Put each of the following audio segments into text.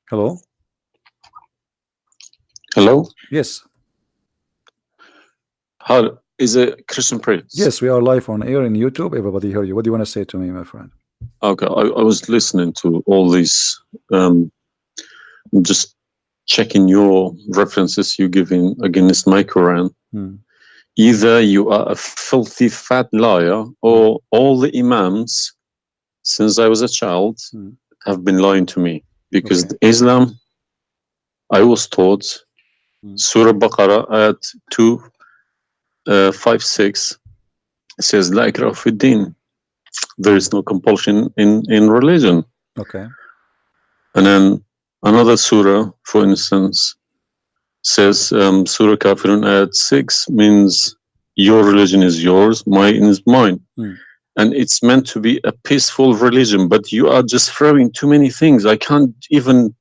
Hello? Hello? Yes. How is it Christian Prince? Yes, we are live on air in YouTube. Everybody hear you. What do you want to say to me, my friend? Okay, I was listening to all these, just checking your references you giving against my Quran. Either you are a filthy fat liar, or all the imams since I was a child have been lying to me, because Islam, I was taught Surah Baqarah at 256 says La ikraha fi din. There is no compulsion in religion. Okay. And then another surah, for instance, says Surah Kafirun at 6 means your religion is yours, mine is mine. And it's meant to be a peaceful religion, but you are just throwing too many things. I can't even,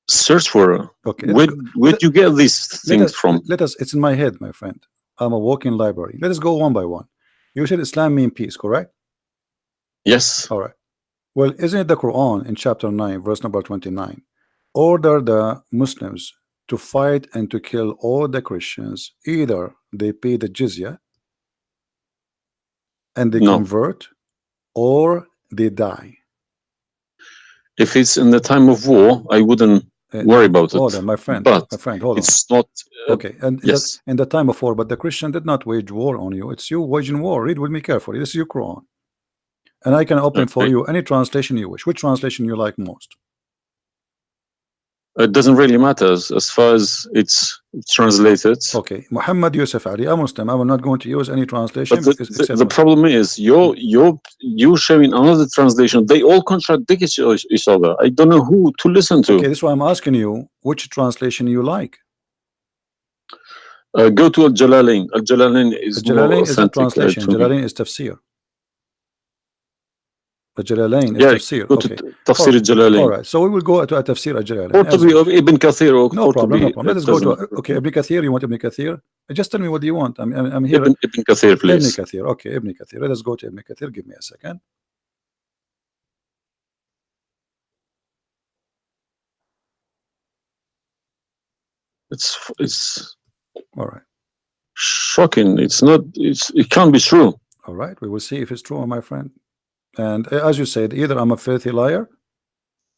search for it. Okay. Where do you get these things from? It's in my head, my friend. I'm a walking library. Let us go one by one. You said Islam means peace, correct? Yes. All right. Well, isn't it the Quran in chapter 9, verse number 29, order the Muslims to fight and to kill all the Christians, either they pay the jizya and they convert, or they die? If it's in the time of war, I wouldn't worry about it. Hold on, my friend. But my friend, hold on. It's not. Okay, and yes. in the time of war, but the Christian did not wage war on you. It's you waging war. Read with me carefully. This is your Quran. And I can open for you any translation you wish. Which translation you like most? It doesn't really matter as far as it's translated. Okay, Muhammad Yusuf Ali, a Muslim. I will not going to use any translation. But the problem is you're showing another translation. They all contradict each other. I don't know who to listen to. Okay, this is why I'm asking you which translation you like. Go to Al-Jalalain. Al-Jalalain is Al-Jalalain is a translation. Jalalain is tafsir. Jalalain is tafsir. Okay. Tafsir Jalalain. All right, so we will go to a tafsir Jalalain. Qurtubi of Ibn Kathir. No problem, no problem. Let us go to okay. Ibn Kathir. You want Ibn Kathir? Just tell me what do you want. I'm here. Ibn Kathir, please. Ibn Kathir. Okay, Ibn Kathir. Let us go to Ibn Kathir. Give me a second. It's all right. Shocking. It's not. It can't be true. All right, we will see if it's true, my friend. And as you said, either I'm a filthy liar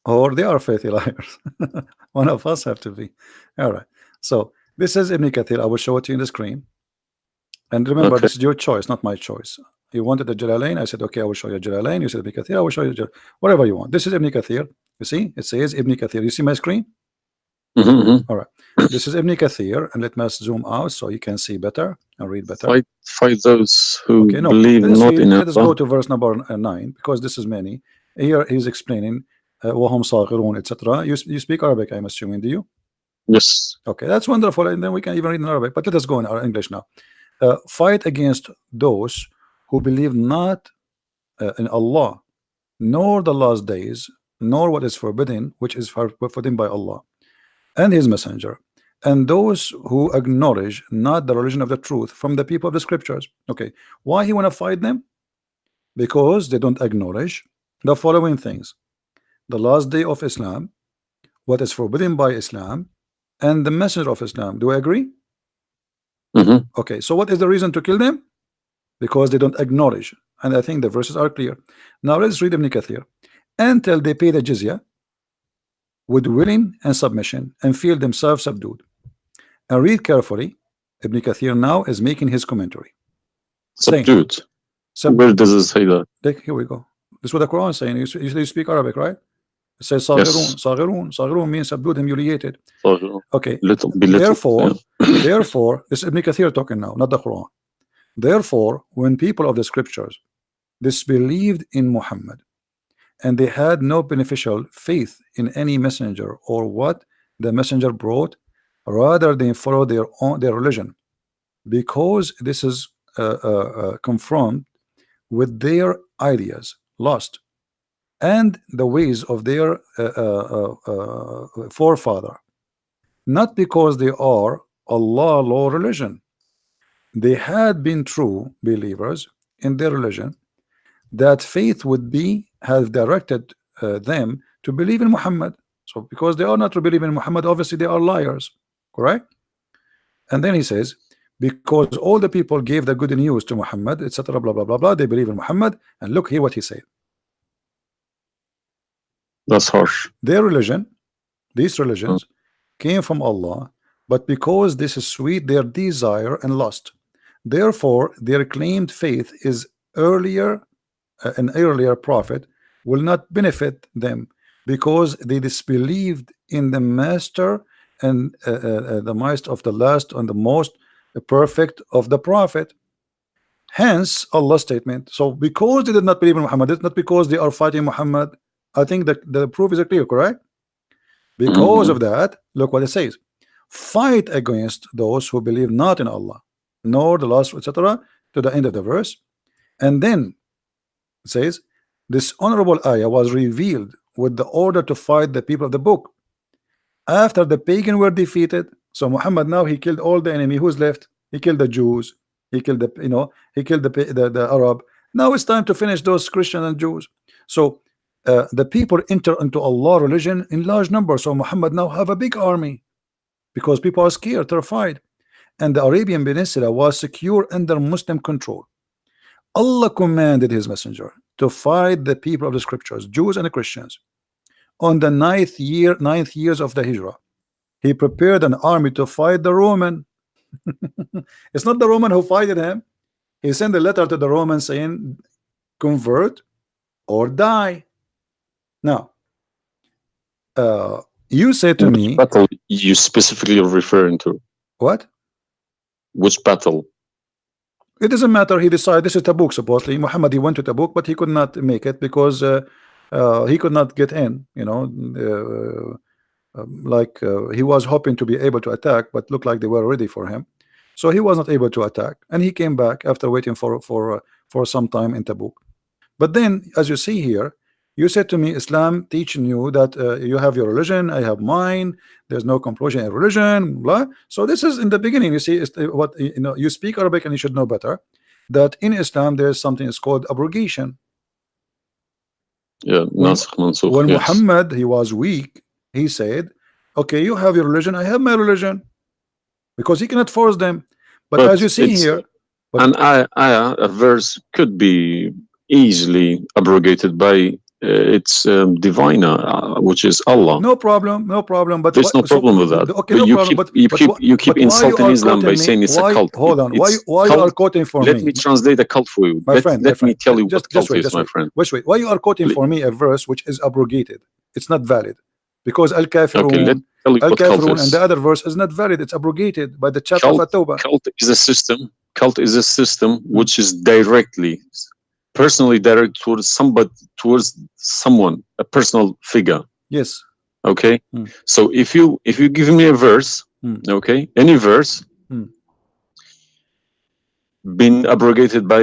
or they are filthy liars. One of us have to be. All right. So this is Ibn Kathir. I will show it to you on the screen. And remember, this is your choice, not my choice. You wanted the Jalalain. I said, okay, I will show you Jalalain. You said Ibn Kathir. I will show you whatever you want. This is Ibn Kathir. You see, it says Ibn Kathir. You see my screen? All right. This is Ibn Kathir, and let me zoom out so you can see better and read better. Fight those who believe not in Allah. Let us go to verse number 9, because this is many. Here he's explaining وَهُمْ صَاغِرُونَ etc. You speak Arabic, I'm assuming, do you? Yes. Okay, that's wonderful, and then we can even read in Arabic. But let us go in our English now. Fight against those who believe not in Allah, nor the last days, nor what is forbidden, which is forbidden by Allah and His Messenger, and those who acknowledge not the religion of the truth from the people of the scriptures. Okay, why he want to fight them? Because they don't acknowledge the following things: the last day of Islam, what is forbidden by Islam, and the messenger of Islam. Do I agree? Okay, so what is the reason to kill them? Because they don't acknowledge, and I think the verses are clear. Now let's read Ibn Kathir. Until they pay the jizya with willing and submission and feel themselves subdued. And read carefully. Ibn Kathir now is making his commentary. Subdued. Where does it say that? Here we go. This is what the Quran is saying. You speak Arabic, right? It says Saghirun. Saghirun. Saghirun means subdued, humiliated. Okay. Therefore, this is Ibn Kathir talking now, not the Quran. Therefore, when people of the scriptures disbelieved in Muhammad, and they had no beneficial faith in any messenger or what the messenger brought, rather than follow their religion, because this is confront with their ideas, lost, and the ways of their forefather, not because they are Allah law religion. They had been true believers in their religion, that faith would be have directed them to believe in Muhammad. So because they are not to believe in Muhammad, obviously they are liars, correct? And then he says, because all the people gave the good news to Muhammad, etc., blah blah blah blah, they believe in Muhammad. And look here what he said. That's harsh. Their religion, these religions, came from Allah, but because this is sweet, their desire and lust. Therefore, their claimed faith is earlier, an earlier prophet will not benefit them, because they disbelieved in the master and the might of the last and the most perfect of the prophet. Hence Allah's statement. So because they did not believe in Muhammad, it's not because they are fighting Muhammad. I think that the proof is clear, correct? Because of that, look what it says: fight against those who believe not in Allah nor the last, etc., to the end of the verse. And then it says this honorable ayah was revealed with the order to fight the people of the book after the pagan were defeated. So Muhammad now he killed all the enemy. Who's left? He killed the Jews, he killed the, you know, he killed the Arab. Now it's time to finish those Christians and Jews. So the people enter into Allah religion in large numbers. So Muhammad now have a big army because people are scared, terrified, and the Arabian Peninsula was secure under Muslim control. Allah commanded his messenger to fight the people of the scriptures, Jews and Christians. On the ninth years of the Hijrah, he prepared an army to fight the Roman. It's not the Roman who fighted him. He sent a letter to the Romans saying, convert or die. Now, you say to me, battle you specifically are referring to? What? Which battle? It doesn't matter. He decided this is Tabuk. Supposedly, Muhammad, he went to Tabuk, but he could not make it because he could not get in. You know, he was hoping to be able to attack, but looked like they were ready for him, so he was not able to attack, and he came back after waiting for some time in Tabuk. But then, as you see here, you said to me, Islam teaching you that you have your religion, I have mine. There's no compulsion in religion, blah. So this is in the beginning. You see, what you know. You speak Arabic, and you should know better that in Islam there is something is called abrogation. Yeah, nasikh mansukh. When Yes. Muhammad he was weak, he said, "Okay, you have your religion, I have my religion," because he cannot force them. But as you see here, an ayah, a verse could be easily abrogated by its diviner, which is Allah. no problem, no problem. But There's no problem with that. Okay, But no problem. you keep insulting Islam by saying it's a cult. Hold on. Why cult. you are quoting for Let me? me translate a cult for you. Let me tell you what cult is, my friend. Wait. Why you are quoting for me a verse which is abrogated? It's not valid because Al-Kafirun, Okay, let me tell you what cult Al-Kafirun, is. and the other verse is not valid. It's abrogated by the chapter of At-Tawbah. Cult is a system. Cult is a system which is personally directed towards somebody, towards someone, a personal figure. Yes. Okay. So if you give me a verse, okay, any verse, been abrogated by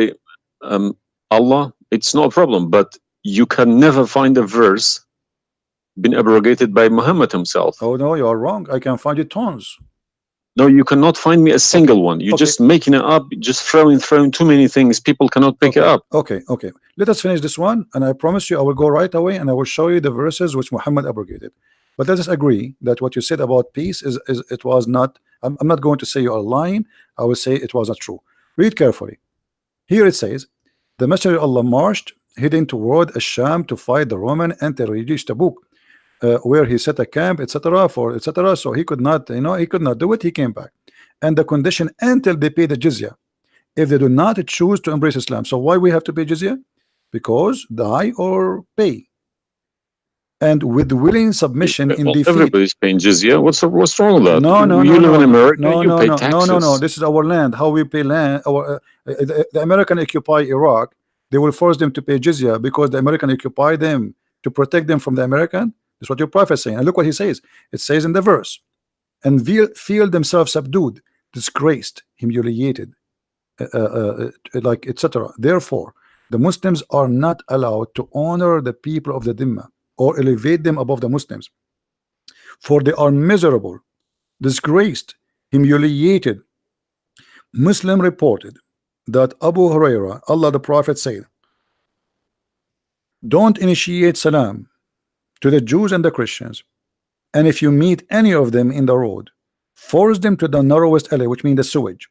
Allah, it's no problem. But you can never find a verse been abrogated by Muhammad himself. Oh no, you are wrong. I can find it tons. No, you cannot find me a single one. You're just making it up, just throwing too many things. People cannot pick it up. Okay. Let us finish this one, and I promise you I will go right away and I will show you the verses which Muhammad abrogated. But let us agree that what you said about peace is it was not. I'm not going to say you are lying. I will say it was not true. Read carefully. Here it says, the Messenger of Allah marched heading toward Asham to fight the Roman until he reached Tabuk, where he set a camp, etc. So he could not, he could not do it. He came back, and the condition until they pay the jizya. If they do not choose to embrace Islam, so why we have to pay jizya? Because die or pay. And with willing submission in defeat. Everybody's paying jizya. What's wrong with that? No. You live in America. You pay taxes. No. This is our land. How we pay land? The American occupy Iraq. They will force them to pay jizya because the American occupy them to protect them from the American. That's what your prophet is saying. And look what he says. It says in the verse, and feel themselves subdued, disgraced, humiliated, like etc. Therefore, the Muslims are not allowed to honor the people of the Dhimma or elevate them above the Muslims, for they are miserable, disgraced, humiliated. Muslim reported that Abu Huraira, Allah the Prophet said, don't initiate salam to the Jews and the Christians, and if you meet any of them in the road, force them to the narrowest alley, which means the sewage.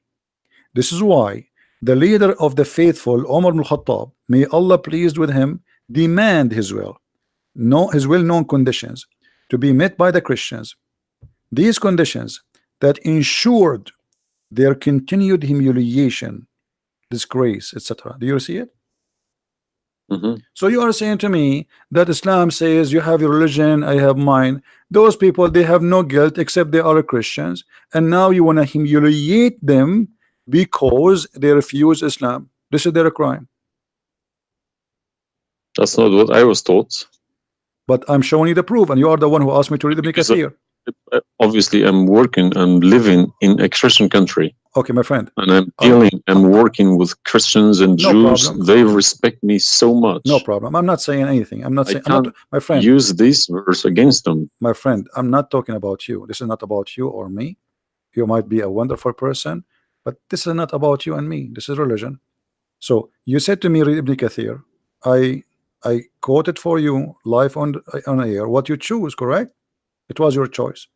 This is why the leader of the faithful, Umar ibn Khattab, may Allah pleased with him, demand his well-known conditions to be met by the Christians. These conditions that ensured their continued humiliation, disgrace, etc. Do you see it? So you are saying to me that Islam says you have your religion, I have mine. Those people, they have no guilt except they are Christians, and now you want to humiliate them because they refuse Islam. This is their crime. That's not what I was taught. But I'm showing you the proof, and you are the one who asked me to read Ibn Kathir. Obviously, I'm working and living in a Christian country. Okay, my friend. And I'm working with Christians and Jews. Problem. They respect me so much. No problem. I'm not saying anything. I'm not saying. My friend. Use this verse against them. My friend, I'm not talking about you. This is not about you or me. You might be a wonderful person, but this is not about you and me. This is religion. So you said to me, read Ibn Kathir. I quoted for you live on air what you choose, correct? It was your choice.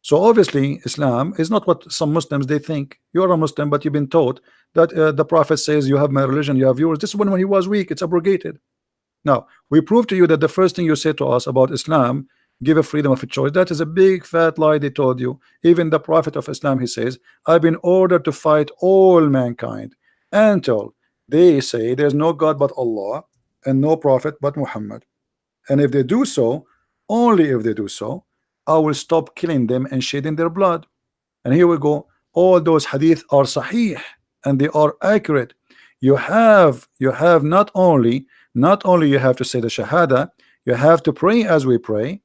So obviously Islam is not what some Muslims they think. You're a Muslim, but you've been taught that the Prophet says you have my religion, you have yours. This is when he was weak, it's abrogated. Now we prove to you that the first thing you said to us about Islam, give a freedom of a choice, that is a big fat lie they told you. Even the Prophet of Islam, he says, I've been ordered to fight all mankind until they say there's no God but Allah and no prophet but Muhammad, and if they do so, only if they do so, I will stop killing them and shedding their blood. And here we go. All those hadith are sahih and they are accurate. You have not only you have to say the shahada, you have to pray as we pray,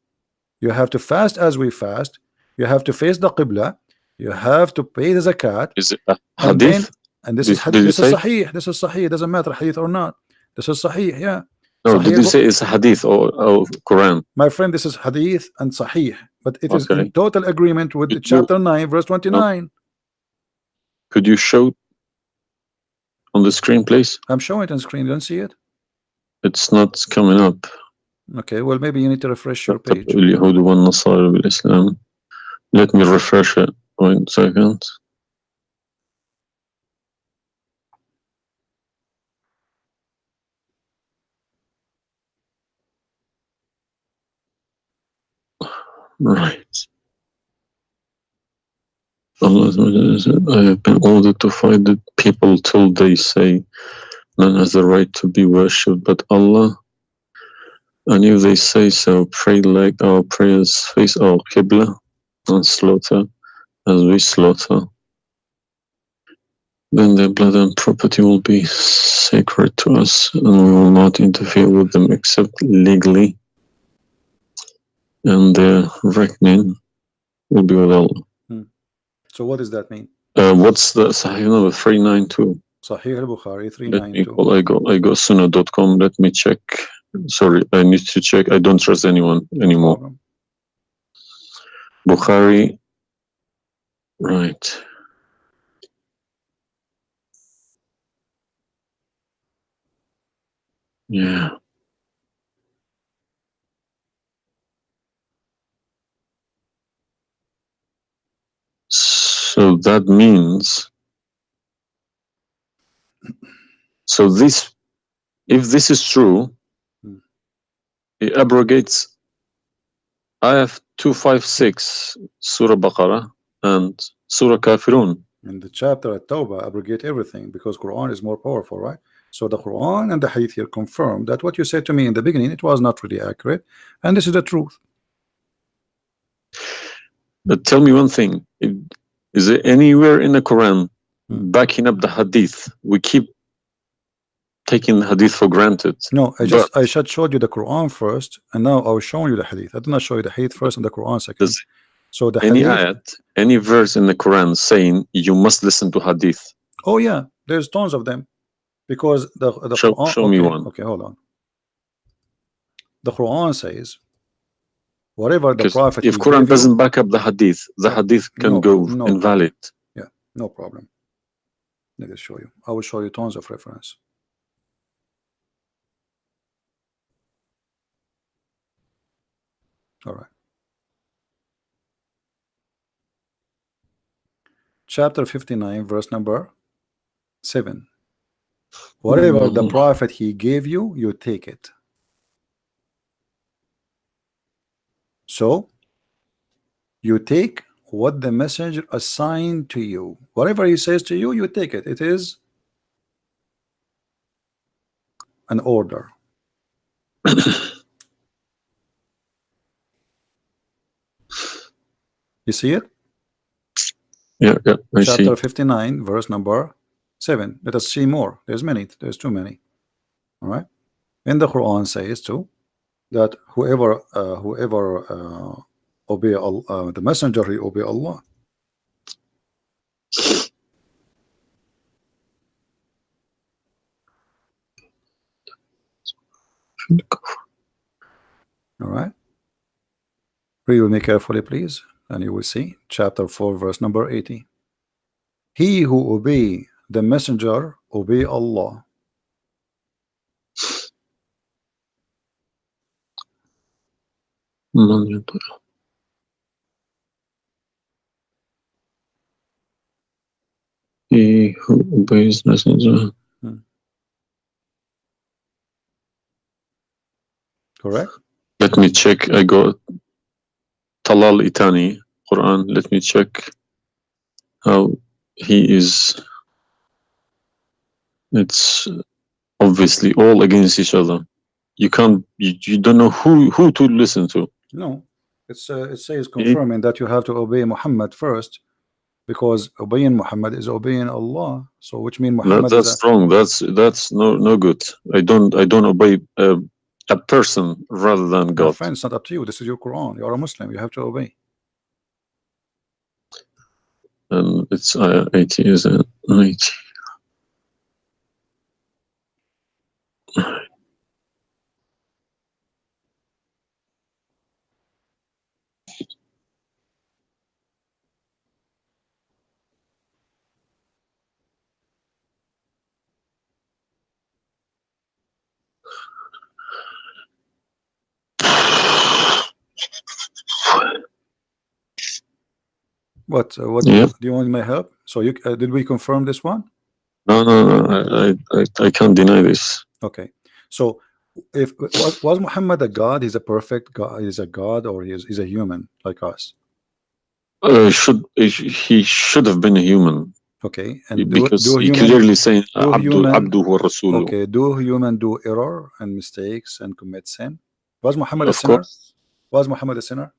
you have to fast as we fast, you have to face the qibla, you have to pay the zakat. Is it a hadith? And this is sahih. This is sahih. It doesn't matter hadith or not. This is sahih. Yeah. No, Sahih, did you say it's a hadith or Quran? My friend, this is hadith and sahih, but it is in total agreement with chapter 9 verse 29. No. Could you show on the screen, please? I'm showing it on screen. You don't see it? It's not coming up. Okay, well maybe you need to refresh your page. Let me refresh it. 1 second. Right. Allah said, I have been ordered to fight the people till they say none has the right to be worshipped but Allah. And if they say so, pray like our prayers, face our Qibla, and slaughter as we slaughter. Then their blood and property will be sacred to us, and we will not interfere with them except legally. And their reckoning will be with Allah. So what does that mean? What's the Sahih number? 392. Sahih al-Bukhari 392. I go sunnah.com. Let me check. Sorry, I need to check. I don't trust anyone anymore. Bukhari. Right. Yeah. So that means, if this is true, it abrogates ayah 256, Surah Baqarah, and Surah Kafirun. In the chapter at Tawbah, abrogate everything because Quran is more powerful, right? So the Quran and the Hadith here confirm that what you said to me in the beginning, it was not really accurate, and this is the truth. But tell me one thing: is there anywhere in the Quran backing up the Hadith? We keep taking the Hadith for granted. No, I just showed you the Quran first, and now I was showing you the Hadith. I did not show you the Hadith first and the Quran second. So the any Hadith, ayat, any verse in the Quran saying you must listen to Hadith? Oh yeah, there's tons of them, because the Quran. Show me one. Okay, hold on. The Quran says, whatever the Prophet. If Quran doesn't back up the Hadith can go invalid. Yeah, no problem. Let me show you. I will show you tons of reference. All right. Chapter 59, verse number 7. Whatever the prophet he gave you, you take it. So you take what the messenger assigned to you. Whatever he says to you, you take it. It is an order. You see it? Yeah, I see. Chapter 59, verse number 7. Let us see more. There's many. There's too many. All right. In the Quran says too that whoever obey Allah, the messenger, he obey Allah. All right. Read with me carefully, please, and you will see chapter 4, verse number 80. He who obey the messenger obey Allah. He who obeys messenger. Correct. Let me check. I got Talal Itani Quran. Let me check how he is. It's obviously all against each other. You can't. You don't know who to listen to. No, it says confirming that you have to obey Muhammad first, because obeying Muhammad is obeying Allah. So which means Muhammad that's wrong. That's no good. I don't obey a person rather than God. My friend, it's not up to you. This is your Quran. You are a Muslim. You have to obey. And it's 80, isn't it? 80. What Yeah. do you want my help? So you did we confirm this one? No. I can't deny this. Okay. So if was Muhammad a god? He's a perfect god. He's a god, or he's a human like us? He should have been a human. Okay. And because he clearly saying Abduhu wa Rasuluhu. Okay. Do human do error and mistakes and commit sin? Was Muhammad Of a sinner? course. Was Muhammad a sinner?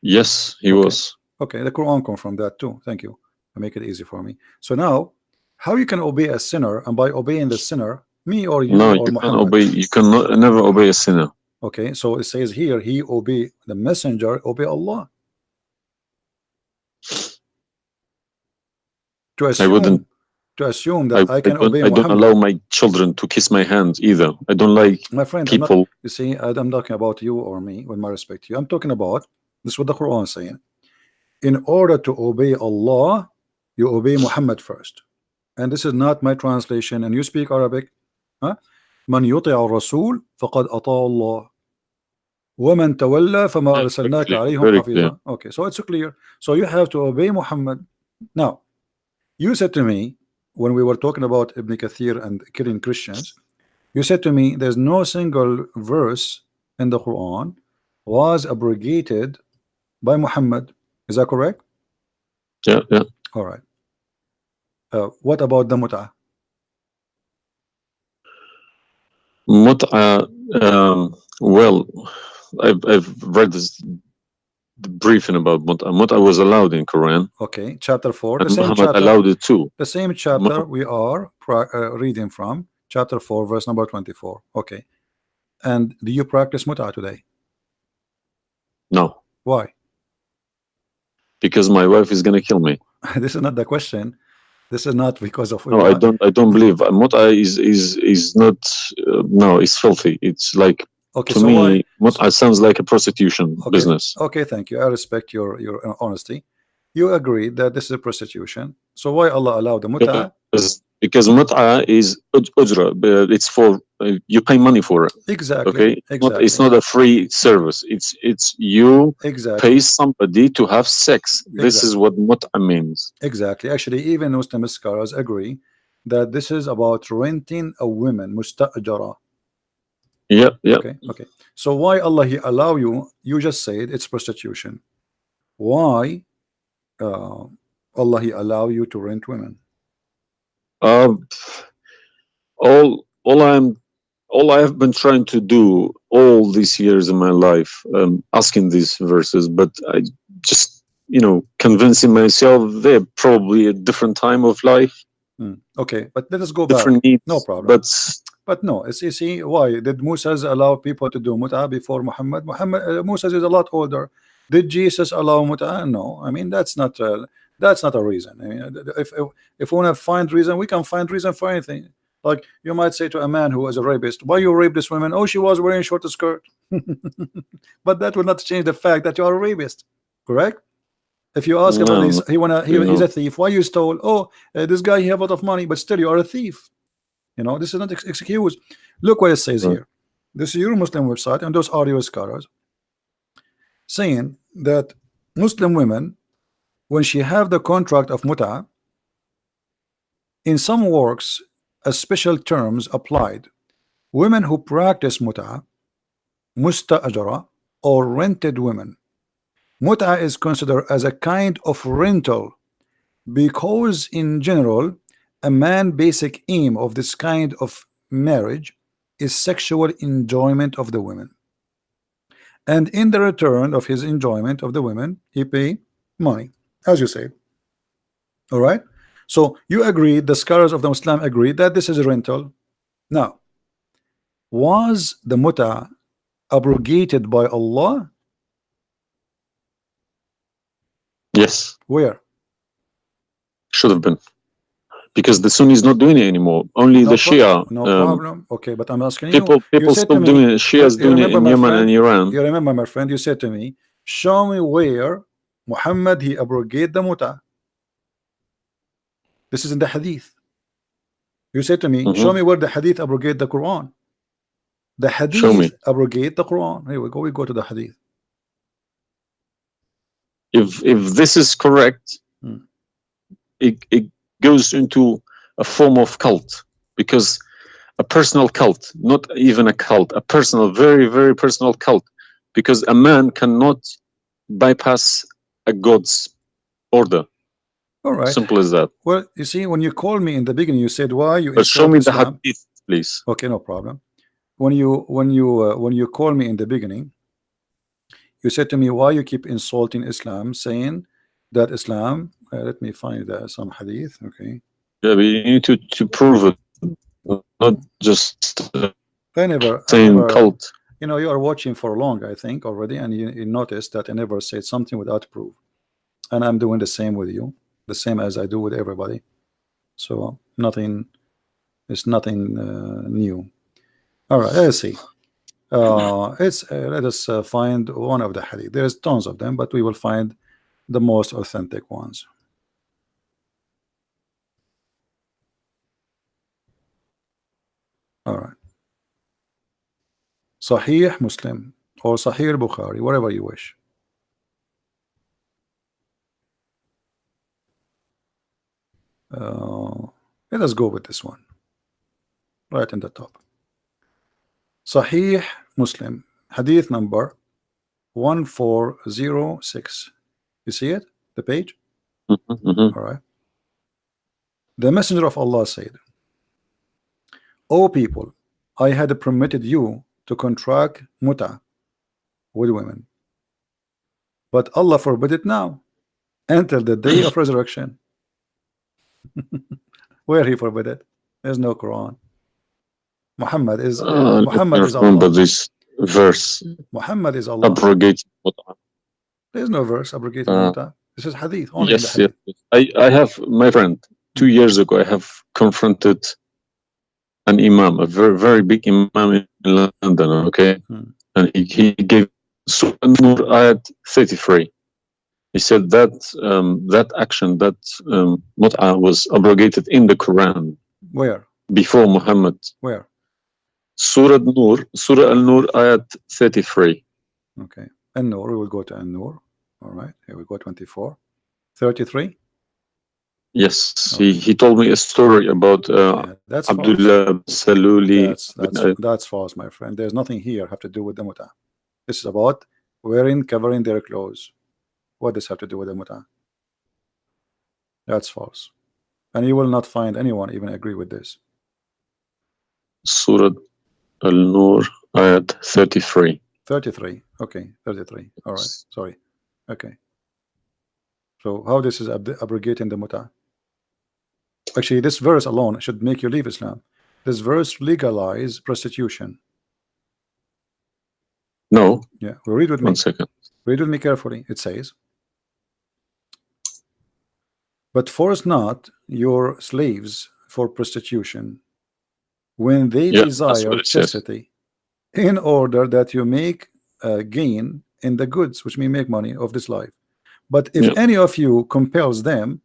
Yes, he was. Okay, the Quran confirmed that too. Thank you. Make it easy for me. So now, how you can obey a sinner, and by obeying the sinner, me or you No, or you Muhammad? can't obey. You cannot never obey a sinner. Okay, so it says here, he obey the messenger, obey Allah. To assume that I can obey Muhammad. I don't allow my children to kiss my hand either. I don't like my friend, people. You see, I'm talking about you or me, with my respect to you. I'm talking about this is what the Quran is saying. In order to obey Allah, you obey Muhammad first. And this is not my translation. And you speak Arabic. Man yuti'a ar-rasul faqad ata'a Allah. وَمَنْ تَوَلَّى فَمَا أَرْسَلْنَاكَ عَلَيْهِمْ حَفِيظًا. Okay, so it's clear. So you have to obey Muhammad. Now, you said to me, when we were talking about Ibn Kathir and killing Christians, you said to me, there's no single verse in the Quran was abrogated by Muhammad. Is that correct? Yeah. All right. What about the mut'ah? Mut'ah, well, I've read this briefing about mut'ah. Mut'ah was allowed in Quran. Okay, chapter 4. And Muhammad allowed it too. The same chapter we are reading from, chapter 4, verse number 24. Okay. And do you practice mut'ah today? No. Why? Because my wife is gonna kill me. This is not the question. This is not because of. No, I don't believe mut'ah is not. No, it's filthy. It's like, okay, to so me, mut'ah sounds like a prostitution business. Okay, thank you. I respect your honesty. You agree that this is a prostitution. So why Allah allowed the mut'ah? Because mut'ah is ujra. It's for you pay money for it. Exactly. Okay, Exactly. it's not a free service. It's you Exactly. pay somebody to have sex. This is what mut'a means. Exactly. Actually, even Muslim scholars agree that this is about renting a woman, musta'jara. Yeah, yeah. Okay, okay. So why Allah He allow you? You just said it's prostitution. Why Allah He allow you to rent women? All I have been trying to do all these years in my life, asking these verses, but I just, convincing myself they're probably a different time of life, Okay, but let us go different back. needs. No problem. But no, see why did Moses allow people to do mut'a before Muhammad? Moses is a lot older. Did Jesus allow mut'a? No, I mean that's not a reason. I mean, if we want to find reason, we can find reason for anything. Like you might say to a man who is a rapist, why you rape this woman? Oh, she was wearing a short skirt. But that will not change the fact that you are a rapist, correct? If you ask about this, he's a thief. Why you stole? Oh, this guy he have a lot of money, but still you are a thief. This is not excuse. Look what it says here. This is your Muslim website, and those are your scholars saying that Muslim women, when she have the contract of mut'a, in some works, a special terms applied. Women who practice mut'a, musta'jara, or rented women. Mut'a is considered as a kind of rental because in general a man's basic aim of this kind of marriage is sexual enjoyment of the women, and in the return of his enjoyment of the women he pay money, as you say. All right, so you agree, the scholars of the Muslim agree that this is a rental. Now, was the mut'a abrogated by Allah? Yes. Where? Should have been, because the Sunni is not doing it anymore. Only the Shia. No problem. Okay, but I'm asking people stop doing it. Shia's doing it in Yemen and Iran. You remember, my friend, you said to me, show me where Muhammad he abrogated the mut'a. This is in the hadith. You said to me, show me where the hadith abrogate the Quran. The hadith abrogate the Quran. Here we go. We go to the hadith. If this is correct, it goes into a form of cult, because a personal cult, not even a cult, a personal, very, very personal cult, because a man cannot bypass a God's order. All right. Simple as that. Well, you see, when you called me in the beginning, you said, why you but show me Islam? The hadith, please. Okay, no problem. When you call me in the beginning, you said to me, why you keep insulting Islam, saying that Islam, let me find some hadith. Okay. Yeah, but you need to prove it, not just saying cult. You are watching for long, I think, already, and you noticed that I never said something without proof, and I'm doing the same with you, the same as I do with everybody. So it's nothing new. All right, let's see. Let us find one of the hadith. There's tons of them, but we will find the most authentic ones. All right. Sahih Muslim or Sahih Bukhari, whatever you wish. Let us go with this one right in the top. Sahih Muslim, hadith number 1406. You see it, the page? All right. The Messenger of Allah said, O people, I had permitted you to contract mut'a with women, but Allah forbid it now until the day of resurrection. Where he forbid it? There's no Quran. Muhammad is Allah. This verse. Muhammad is Allah. Abrogated mut'a. There's no verse abrogated mut'a. This is hadith. Only yes, hadith. Yes. I have, my friend, 2 years ago, I have confronted an imam, a very, very big imam in London, okay? And he gave Surah An-Nur ayat 33. He said that that action, that mut'a was abrogated in the Quran. Where? Before Muhammad. Where? Surah Al-Nur, ayat 33. Okay. An-Nur, we will go to An-Nur. All right. Here we go, 24. 33? Yes, Okay. he told me a story about Yeah, that's false. Abdullah Saluli. That's false, my friend. There's nothing here have to do with the muta. This is about covering their clothes. What does have to do with the muta? That's false. And you will not find anyone even agree with this. Surah Al-Nur, ayat 33. 33. Okay, 33. All right. Sorry. Okay. So how this is abrogating the muta? Actually, this verse alone should make you leave Islam. This verse legalize prostitution. No. Yeah. Well, read with me. 1 second. Read with me carefully. It says, "But force not your slaves for prostitution when they desire chastity, in order that you make gain in the goods," which mean make money, "of this life. But if any of you compels them,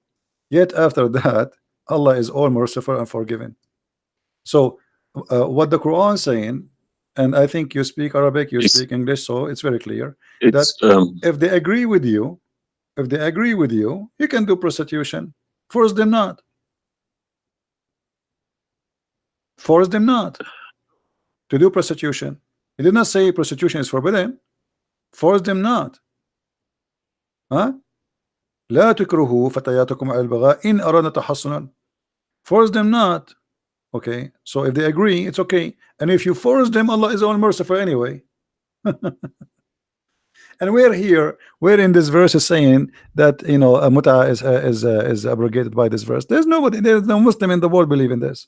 yet after that Allah is all merciful and forgiving." So what the Quran is saying, and I think you speak Arabic, you speak English, so it's very clear that if they agree with you, you can do prostitution. Force them not. Force them not to do prostitution. He did not say prostitution is forbidden. Force them not. Huh? لا تكرهوا فتياتكم على البغاء إن أردنا تحصنا. Force them not. Okay, so if they agree, it's okay. And if you force them, Allah is all merciful anyway. And we're in this verse is saying that, you know, a muta is abrogated by this verse. There's no Muslim in the world believe in this.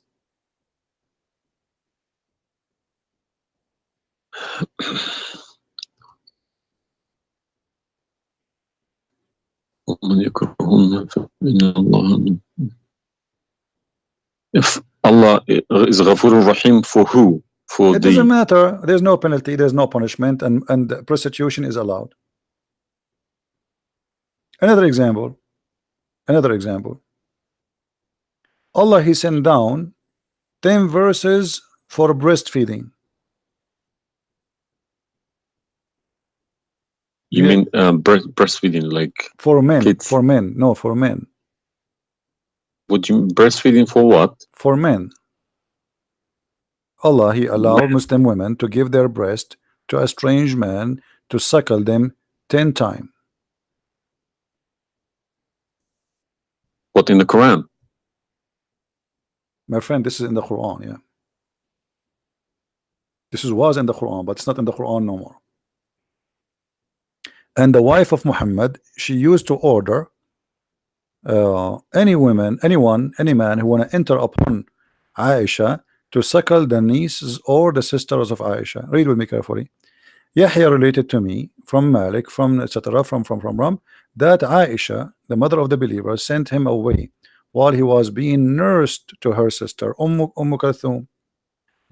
If Allah is Ghafurur Rahim for who? For it doesn't matter. There's no penalty, there's no punishment, and prostitution is allowed. Another example. Allah, He sent down 10 verses for breastfeeding. You mean breastfeeding, like for men? Kids. For men, no, for men. Would you breastfeeding for what? For men. Allah, He allowed Muslim women to give their breast to a strange man to suckle them 10 times. What, in the Quran? My friend, this is in the Quran, yeah. This was in the Quran, but it's not in the Quran no more. And the wife of Muhammad, she used to order any man who want to enter upon Aisha to suckle the nieces or the sisters of Aisha. Read with me carefully. Yahya related to me from Malik, from etc. from that Aisha, the mother of the believer, sent him away while he was being nursed to her sister Kalthum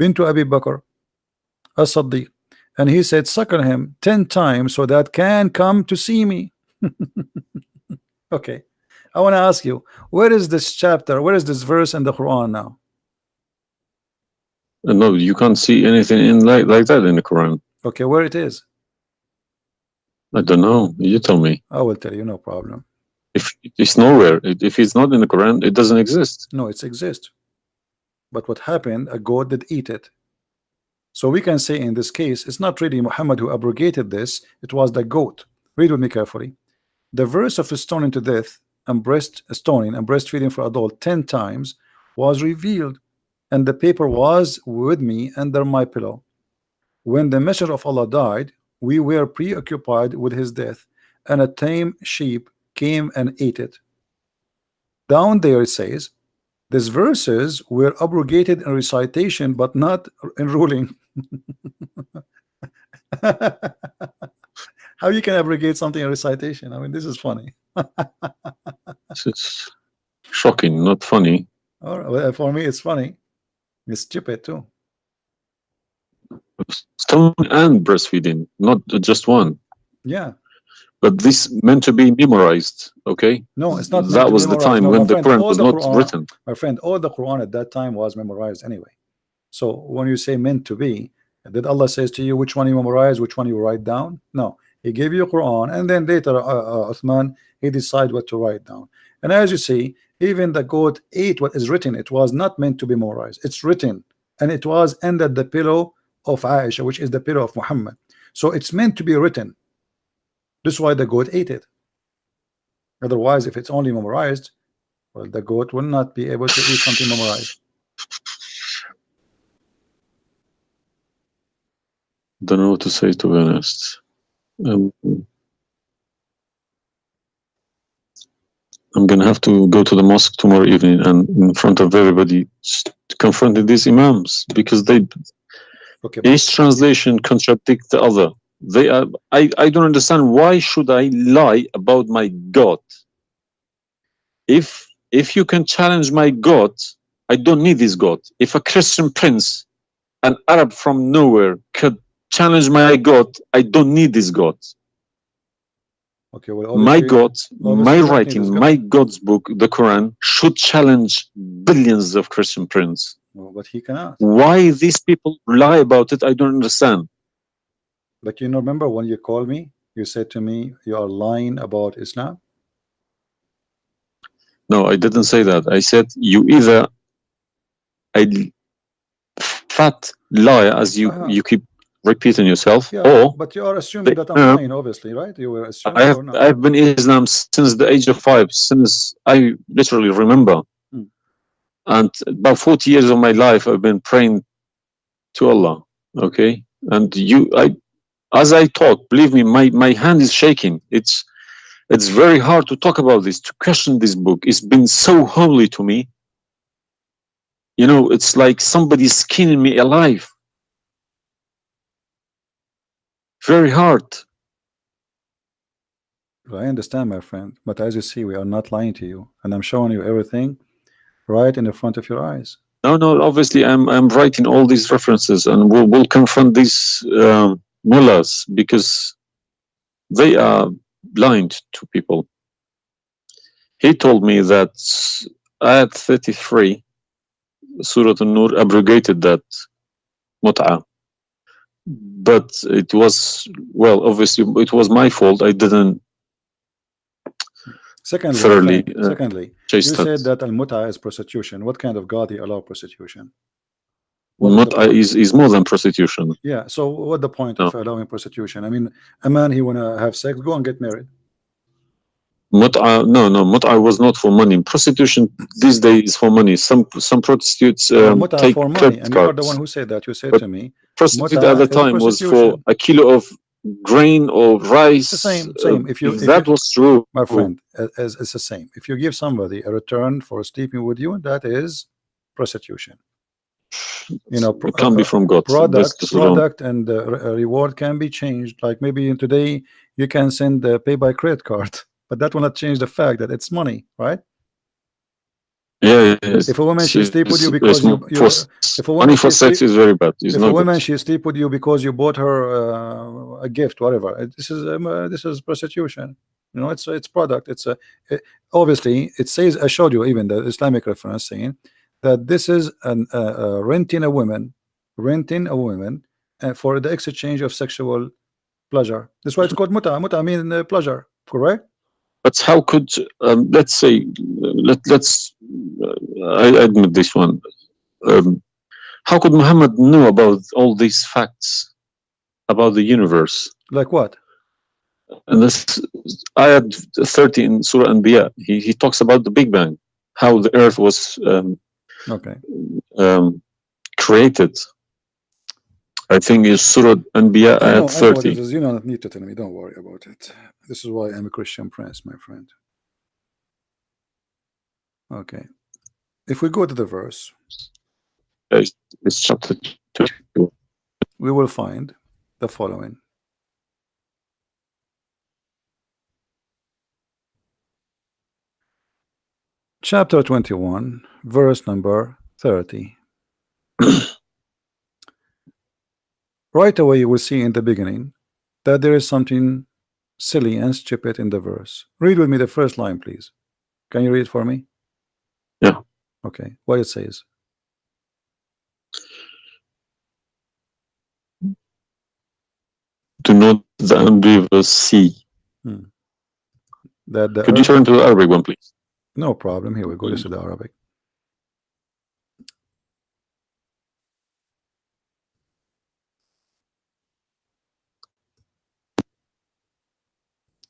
bintu Abi Bakr as-Siddiq, and he said, suckle him 10 times so that can come to see me. Okay, I want to ask you, where is this chapter, where is this verse in the Quran now? No, you can't see anything in like that in the Quran. Okay, where it is? I don't know. You tell me. I will tell you, no problem. If it's nowhere, if it's not in the Quran, it doesn't exist. No, it exists. But what happened? A goat did eat it. So we can say in this case, it's not really Muhammad who abrogated this, it was the goat. Read with me carefully. The verse of stoning to death and stoning and breastfeeding for adult 10 times was revealed, and the paper was with me under my pillow. When the messenger of Allah died, we were preoccupied with his death, and a tame sheep came and ate it. Down there it says, these verses were abrogated in recitation, but not in ruling. How you can abrogate something in recitation? I mean, this is funny. It's shocking, not funny. All right, well, for me, it's funny. It's stupid too. Stoning and breastfeeding, not just one. Yeah. But this meant to be memorized, okay? No, it's not. That was the time when the Quran was not written. My friend, all the Quran at that time was memorized anyway. So when you say meant to be, did Allah says to you which one you memorize, which one you write down? No, He gave you Quran, and then later Uthman, he decide what to write down. And as you see, even the goat ate what is written. It was not meant to be memorized. It's written, and it was under the pillow of Aisha, which is the pillow of Muhammad. So it's meant to be written. This is why the goat ate it. Otherwise, if it's only memorized, well, the goat will not be able to eat something memorized. Don't know what to say, to be honest. I'm gonna have to go to the mosque tomorrow evening and in front of everybody confront these imams, because they each translation contradicts the other. They are. I don't understand, why should I lie about my God? If you can challenge my God, I don't need this God. If a Christian prince, an Arab from nowhere, could challenge my God, I don't need this God. Okay, well, my God, my writing, my God's book, the Quran, should challenge billions of Christian princes. Well, but he cannot. Why these people lie about it, I don't understand. But you know, remember when you called me, you said to me, you are lying about Islam? No, I didn't say that. I said you either a fat liar, as you keep repeating yourself, or but you are assuming that I'm lying, obviously, right? You were assuming. I've been Islam since the age of 5, since I literally remember, and about 40 years of my life I've been praying to Allah. Okay, and as I talk, believe me, my hand is shaking. It's very hard to talk about this, to question this book. It's been so holy to me. You know, it's like somebody's skinning me alive. Very hard. I understand, my friend, but as you see, we are not lying to you, and I'm showing you everything right in the front of your eyes. No, obviously I'm writing all these references, and we'll confront these mullahs, because they are blind to people. He told me that Ayat 33, Surah An-Nur, abrogated that mut'ah. But it was, well, obviously it was my fault. I didn't thoroughly you said that al-mut'ah is prostitution. What kind of God he allow prostitution? Mut'ah is more than prostitution. Yeah, so what the point of allowing prostitution? I mean, a man, he wanna have sex, go and get married. Mut'ah, no, mut'ah was not for money. Prostitution these days is for money. Some prostitutes take for money, and you are the one who said that. You said to me, prostitute at the time was for a kilo of grain or rice. It's the same. If that was true, my friend, it's the same. If you give somebody a return for sleeping with you, that is prostitution. You know, it can be from God. Product and reward can be changed. Like maybe today you can send pay by credit card, but that will not change the fact that it's money, right? Yeah. If a woman she sleep with you because if a woman money for sex is very bad. If a woman she sleep with you because you bought her a gift, whatever, this is prostitution. You know, it's product. Obviously it says, I showed you even the Islamic reference saying that this is renting a woman for the exchange of sexual pleasure. That's why it's called mut'ah. Mut'ah means pleasure, correct? But how could let's say let's I admit this one. How could Muhammad know about all these facts about the universe? Like what? And this ayat 30 in Surah Anbiya, he talks about the Big Bang, how the earth was created. I think it's Surah Anbiya ayat 30. You don't need to tell me, don't worry about it. This is why I'm a Christian prince, my friend. Okay. If we go to the verse, it's chapter 2. We will find the following. Chapter 21, verse number 30. Right away you will see in the beginning that there is something silly and stupid in the verse. Read with me the first line, please. Can you read it for me? Yeah. Okay. What it says? do not the unbelievers see? That the Could you turn to the Arabic one, please? No problem. Here we go. This is the Arabic.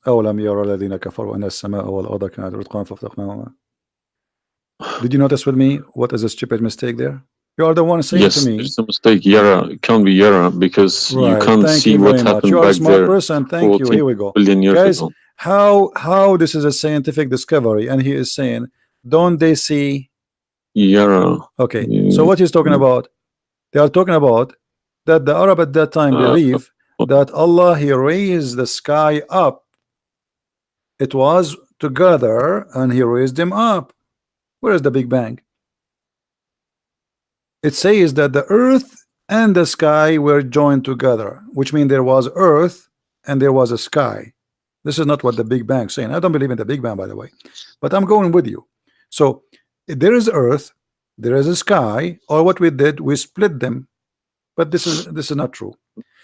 أولم يرى الذين كفروا أن السماء والأرض كانت رتقا ففتقناهما. Did you notice with me what is a stupid mistake there? You are the one saying Yes, to me. there's a mistake. Yara, it can't be Yara because you Right. can't Thank see you what very much. happened You are a back smart there person. Thank you. 14 Here we go. billion years Guys, ago. how this is a scientific discovery, and he is saying, don't they see? Yara. Okay. So what he's talking about? They are talking about that the Arab at that time believe that Allah, he raised the sky up. It was together and he raised them up. Where is the Big Bang? It says that the earth and the sky were joined together, which means there was earth and there was a sky. This is not what the Big Bang is saying. I don't believe in the Big Bang, by the way, but I'm going with you. So there is earth, there is a sky, or what we did, we split them. But this is not true.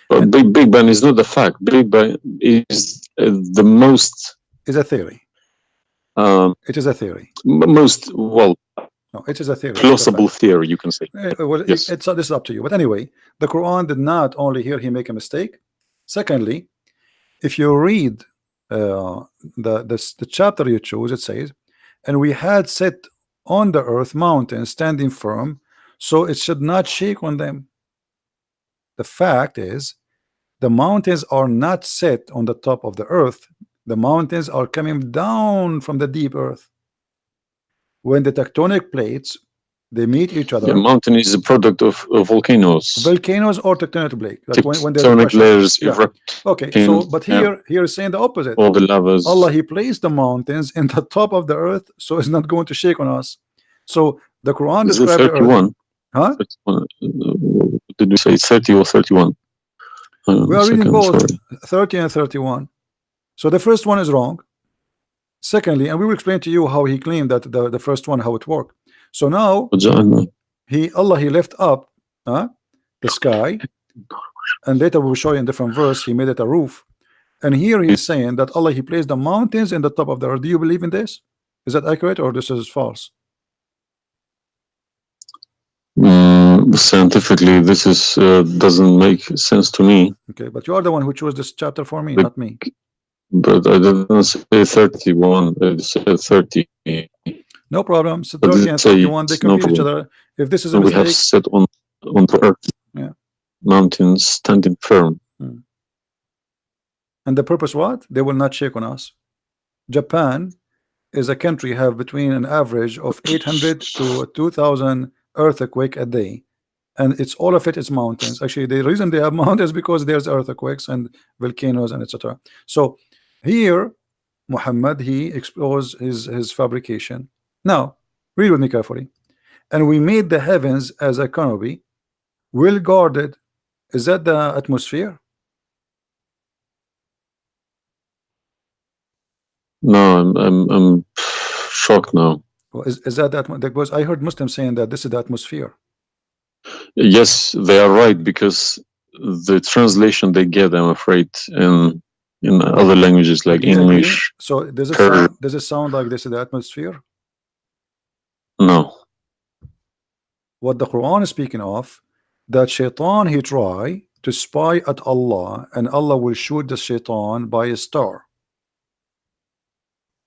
But Big Bang is not the fact. Big Bang is the most. Is a theory. It is a theory. Most, well, no, it is a theory. plausible theory, you can say. Well, yes. This is up to you. But anyway, the Quran did not only here he make a mistake. Secondly, if you read the chapter you choose, it says, and we had set on the earth mountains standing firm, so it should not shake on them. The fact is, the mountains are not set on the top of the earth. The mountains are coming down from the deep earth. When the tectonic plates, they meet each other. The mountain is a product of volcanoes. Volcanoes or tectonic plate. Like when tectonic layers erupt. Okay, so but here is saying the opposite. All the lavas. Allah, he placed the mountains in the top of the earth, so it's not going to shake on us. So the Quran describes the earth. Huh? 31. Did we say 30 or 31? We are reading both 30 and 31. So the first one is wrong. Secondly, and we will explain to you how he claimed that the first one, how it worked. So now Allah he left up the sky, and later we will show you in different verse he made it a roof. And here he is saying that Allah he placed the mountains in the top of the earth. Do you believe in this? Is that accurate or this is false? Scientifically, this is doesn't make sense to me. Okay, but you are the one who chose this chapter for me, not me. But I didn't say 31. I said 30. No problem. So 30 and 31 they complete each other. If this is a mistake, we have set on the earth. Yeah. Mountains standing firm. And the purpose what? They will not shake on us. Japan is a country have between an average of 800 to 2,000 earthquake a day, and it's all of it is mountains. Actually, the reason they have mountains because there's earthquakes and volcanoes and etc. So here Muhammad he exposed his fabrication. Now read with me carefully. And we made the heavens as a canopy, well guarded. Is that the atmosphere? No, I'm shocked now. Well, is that because I heard Muslims saying that this is the atmosphere. Yes, they are right, because the translation they get, I'm afraid, in other languages like English. So does it sound like this is the atmosphere? No. What the Quran is speaking of, that shaitan he try to spy at Allah, and Allah will shoot the shaitan by a star.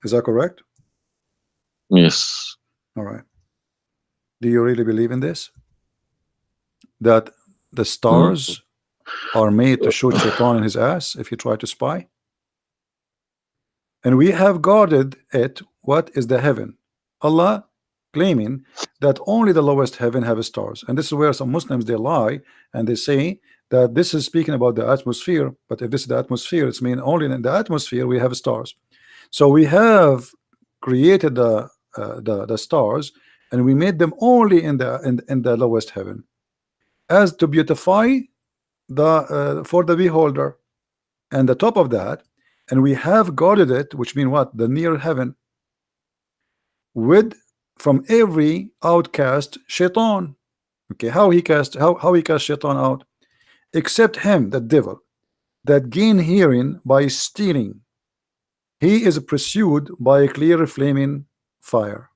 Is that correct? Yes. All right. Do you really believe in this? That the stars are made to shoot shaitan in his ass if you try to spy? And we have guarded it. What is the heaven? Allah claiming that only the lowest heaven have stars, and this is where some Muslims they lie and they say that this is speaking about the atmosphere. But if this is the atmosphere, it's mean only in the atmosphere we have stars. So we have created the stars, and we made them only in the lowest heaven, as to beautify the for the beholder, and the top of that, and we have guarded it, which mean what? The near heaven, with from every outcast shaitan. Okay, how he cast shaitan out? Except him, the devil. that gain hearing by stealing. He is pursued by a clear flaming fire.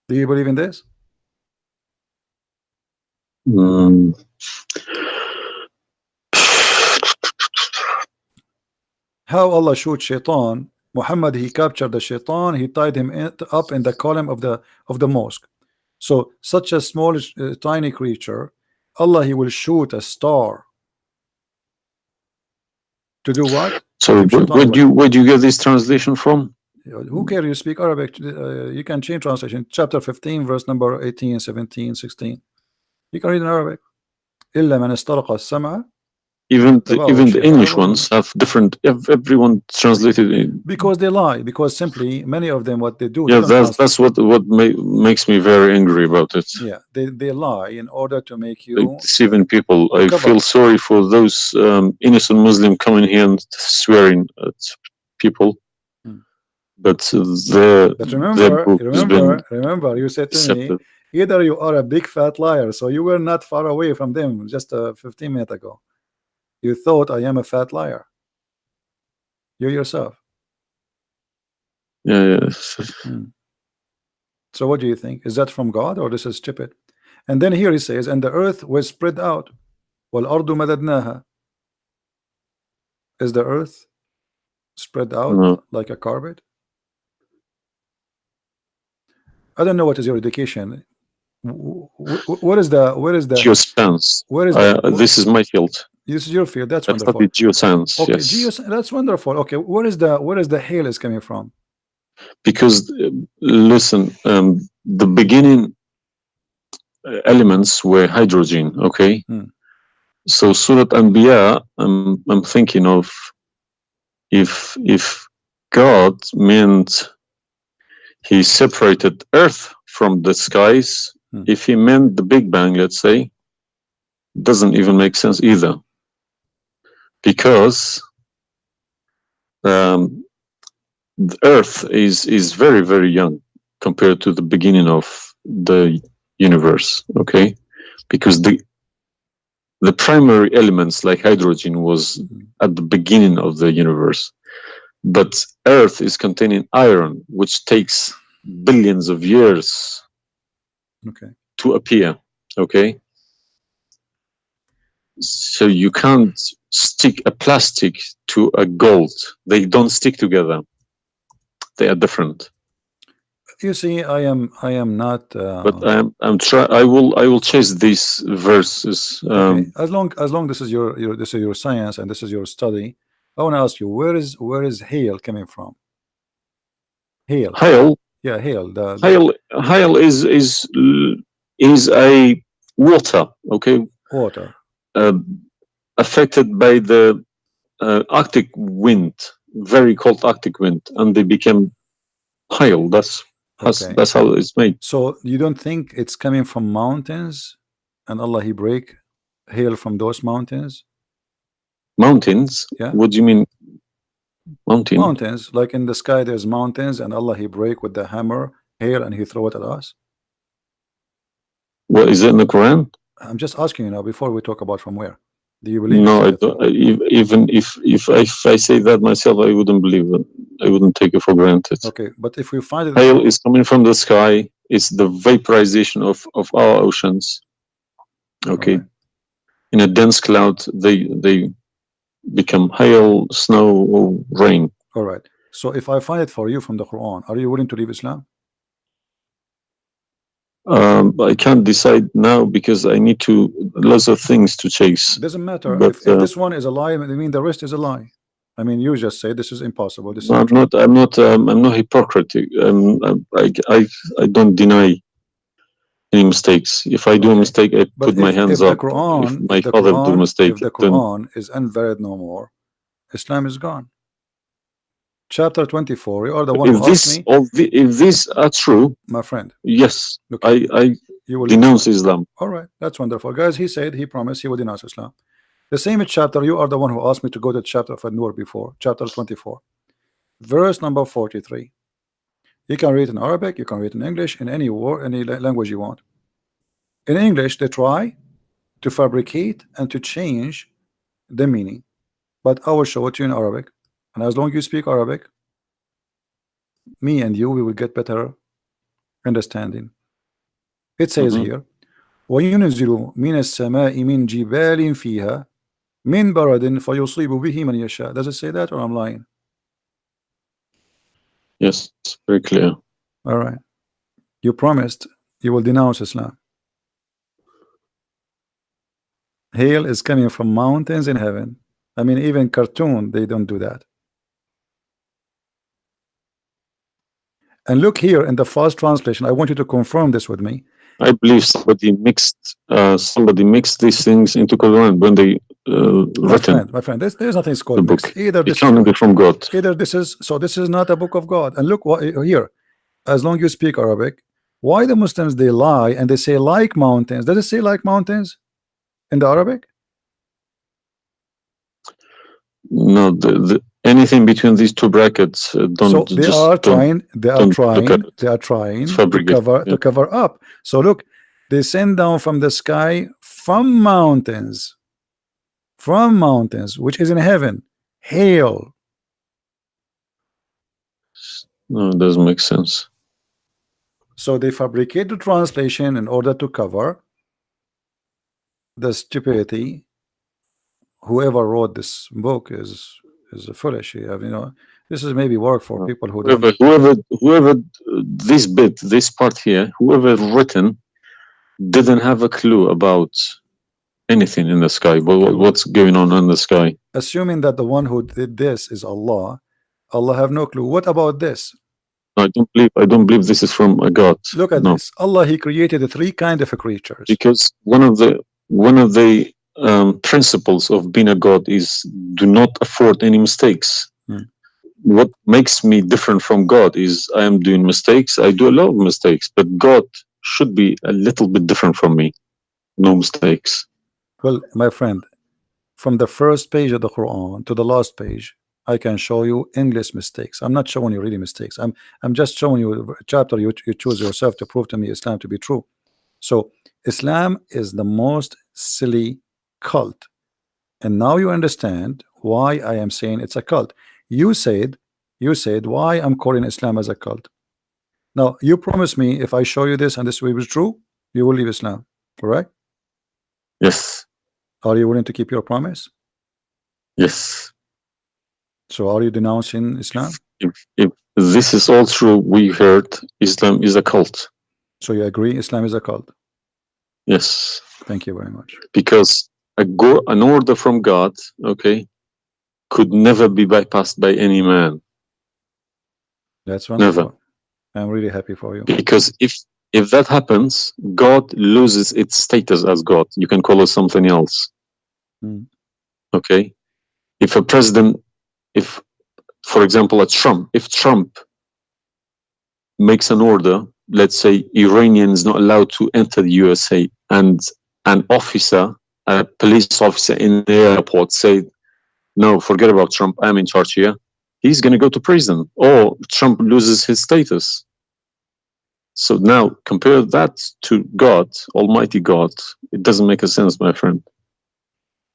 Do you believe in this? Mm. How Allah shoot shaitan? Muhammad, he captured the shaitan, he tied him up in the column of the mosque. So such a small tiny creature, Allah, he will shoot a star to do what? So where do you get this translation from? Who cares? You speak Arabic. You can change translation. Chapter 15, verse number 18, 17, 16. You can read in Arabic. إلا من استرق السمع. Even the English ones have different. Everyone translated it because they lie. Because simply many of them, what they do. Yeah, that's what makes me very angry about it. Yeah, they lie in order to make you like deceiving people. I feel sorry for those innocent Muslim coming here and swearing at people. But remember, you said to me, either you are a big fat liar, so you were not far away from them just 15 minutes ago. You thought I am a fat liar. You yourself. Yeah. So what do you think? Is that from God or this is stupid? And then here he says, and the earth was spread out. وَالْأَرْضُ مَدَدْنَاهَا. Is the earth spread out like a carpet? I don't know what is your education. What is the geoscience? Where is this is my field. This is your field. That's wonderful. Geoscience. Okay, yes. That's wonderful. Okay, where is the hail is coming from? Because listen, the beginning elements were hydrogen. Okay. So Surat Anbiya, I'm thinking of if God meant he separated earth from the skies, if he meant the Big Bang, let's say, doesn't even make sense either. Because the earth is very, very young compared to the beginning of the universe, okay? Because the primary elements like hydrogen was at the beginning of the universe. But earth is containing iron, which takes billions of years to appear, okay? So you can't stick a plastic to a gold. They don't stick together. They are different. You see, I am not. But I will chase these verses. Okay. As long this is your science and this is your study, I want to ask you, where is hail coming from? Hail. Hail. Yeah, hail. Hail is a water. Okay. Water. Affected by the Arctic wind, very cold Arctic wind, and they became hail. That's how it's made. So you don't think it's coming from mountains, and Allah he break hail from those mountains? Mountains? Yeah. What do you mean? Mountains, like in the sky, there's mountains, and Allah he break with the hammer hail, and he throw it at us. What is it in the Quran? I'm just asking you now before we talk about from where. Do you believe? No, I don't. Even if I say that myself, I wouldn't believe it. I wouldn't take it for granted. Okay, but if we find it, hail is coming from the sky. It's the vaporization of our oceans. Okay, in a dense cloud, they become hail, snow, or rain. All right. So if I find it for you from the Quran, are you willing to leave Islam? I can't decide now because I need lots of things to chase. Doesn't matter. But, if this one is a lie, I mean the rest is a lie. I mean, you just say this is impossible. This is I'm not hypocritic. I don't deny any mistakes. If I do a mistake, I put my hands up. If my father do a mistake, if the Quran is unvalid no more, Islam is gone. Chapter 24. You are the one who asked me. If these are true, my friend. Yes, I denounce Islam. All right, that's wonderful, guys. He said he promised he would denounce Islam. The same chapter. You are the one who asked me to go to the chapter of An-Nur before. Chapter 24, verse number 43. You can read in Arabic. You can read in English. In any language you want. In English, they try to fabricate and to change the meaning. But I will show it to you in Arabic, and as long as you speak Arabic, me and you, we will get better understanding. It says here, وَيُنْزِلُ مِنَ السَّمَاءِ مِنْ جِبَالٍ فِيهَا مِنْ بَرَدٍ فَيُصِيبُ بِهِ مَنْ يَشَاءُ. Does it say that, or I'm lying? Yes, very clear. All right. You promised you will denounce Islam. Hail is coming from mountains in heaven. I mean, even cartoon, they don't do that. And look here in the first translation. I want you to confirm this with me. I believe somebody mixed these things into Quran when they written. My friend, there's nothing called book. mixed. Either this is from God. Either this is this is not a book of God. And look what here. As long as you speak Arabic, why the Muslims they lie and they say like mountains? Does it say like mountains in the Arabic? No, anything between these two brackets don't. So they are trying to cover up. So look, they send down from the sky from mountains, which is in heaven, hail. No, it doesn't make sense. So they fabricate the translation in order to cover the stupidity. Whoever wrote this book is foolish. You know, this is maybe work for people who whoever this part here, whoever written didn't have a clue about anything in the sky, but what's going on in the sky. Assuming that the one who did this is Allah have no clue. What about this? I don't believe this is from a God. Look at this. Allah, he created three kind of creatures. Because one of the principles of being a God is do not afford any mistakes. What makes me different from God is I am doing mistakes. I do a lot of mistakes, but God should be a little bit different from me. No mistakes. Well, my friend, from the first page of the Quran to the last page, I can show you endless mistakes. I'm not showing you really mistakes. I'm just showing you a chapter you choose yourself to prove to me Islam to be true. So Islam is the most silly cult, and now you understand why I am saying it's a cult. You said why I'm calling Islam as a cult. Now you promise me if I show you this and this will be true, you will leave Islam, correct? Yes. Are you willing to keep your promise? Yes. So are you denouncing Islam? If this is all true, we heard Islam is a cult. So you agree Islam is a cult? Yes. Thank you very much. Because an order from God, okay, could never be bypassed by any man. That's wonderful. Never. I'm really happy for you. Because if that happens, God loses its status as God. You can call it something else. Okay? If a president, for example, if Trump makes an order, let's say Iranian is not allowed to enter the USA, and an officer, a police officer in the airport said, no, forget about Trump, I'm in charge here, he's going to go to prison, or Trump loses his status. So now compare that to God, Almighty God. It doesn't make a sense, my friend.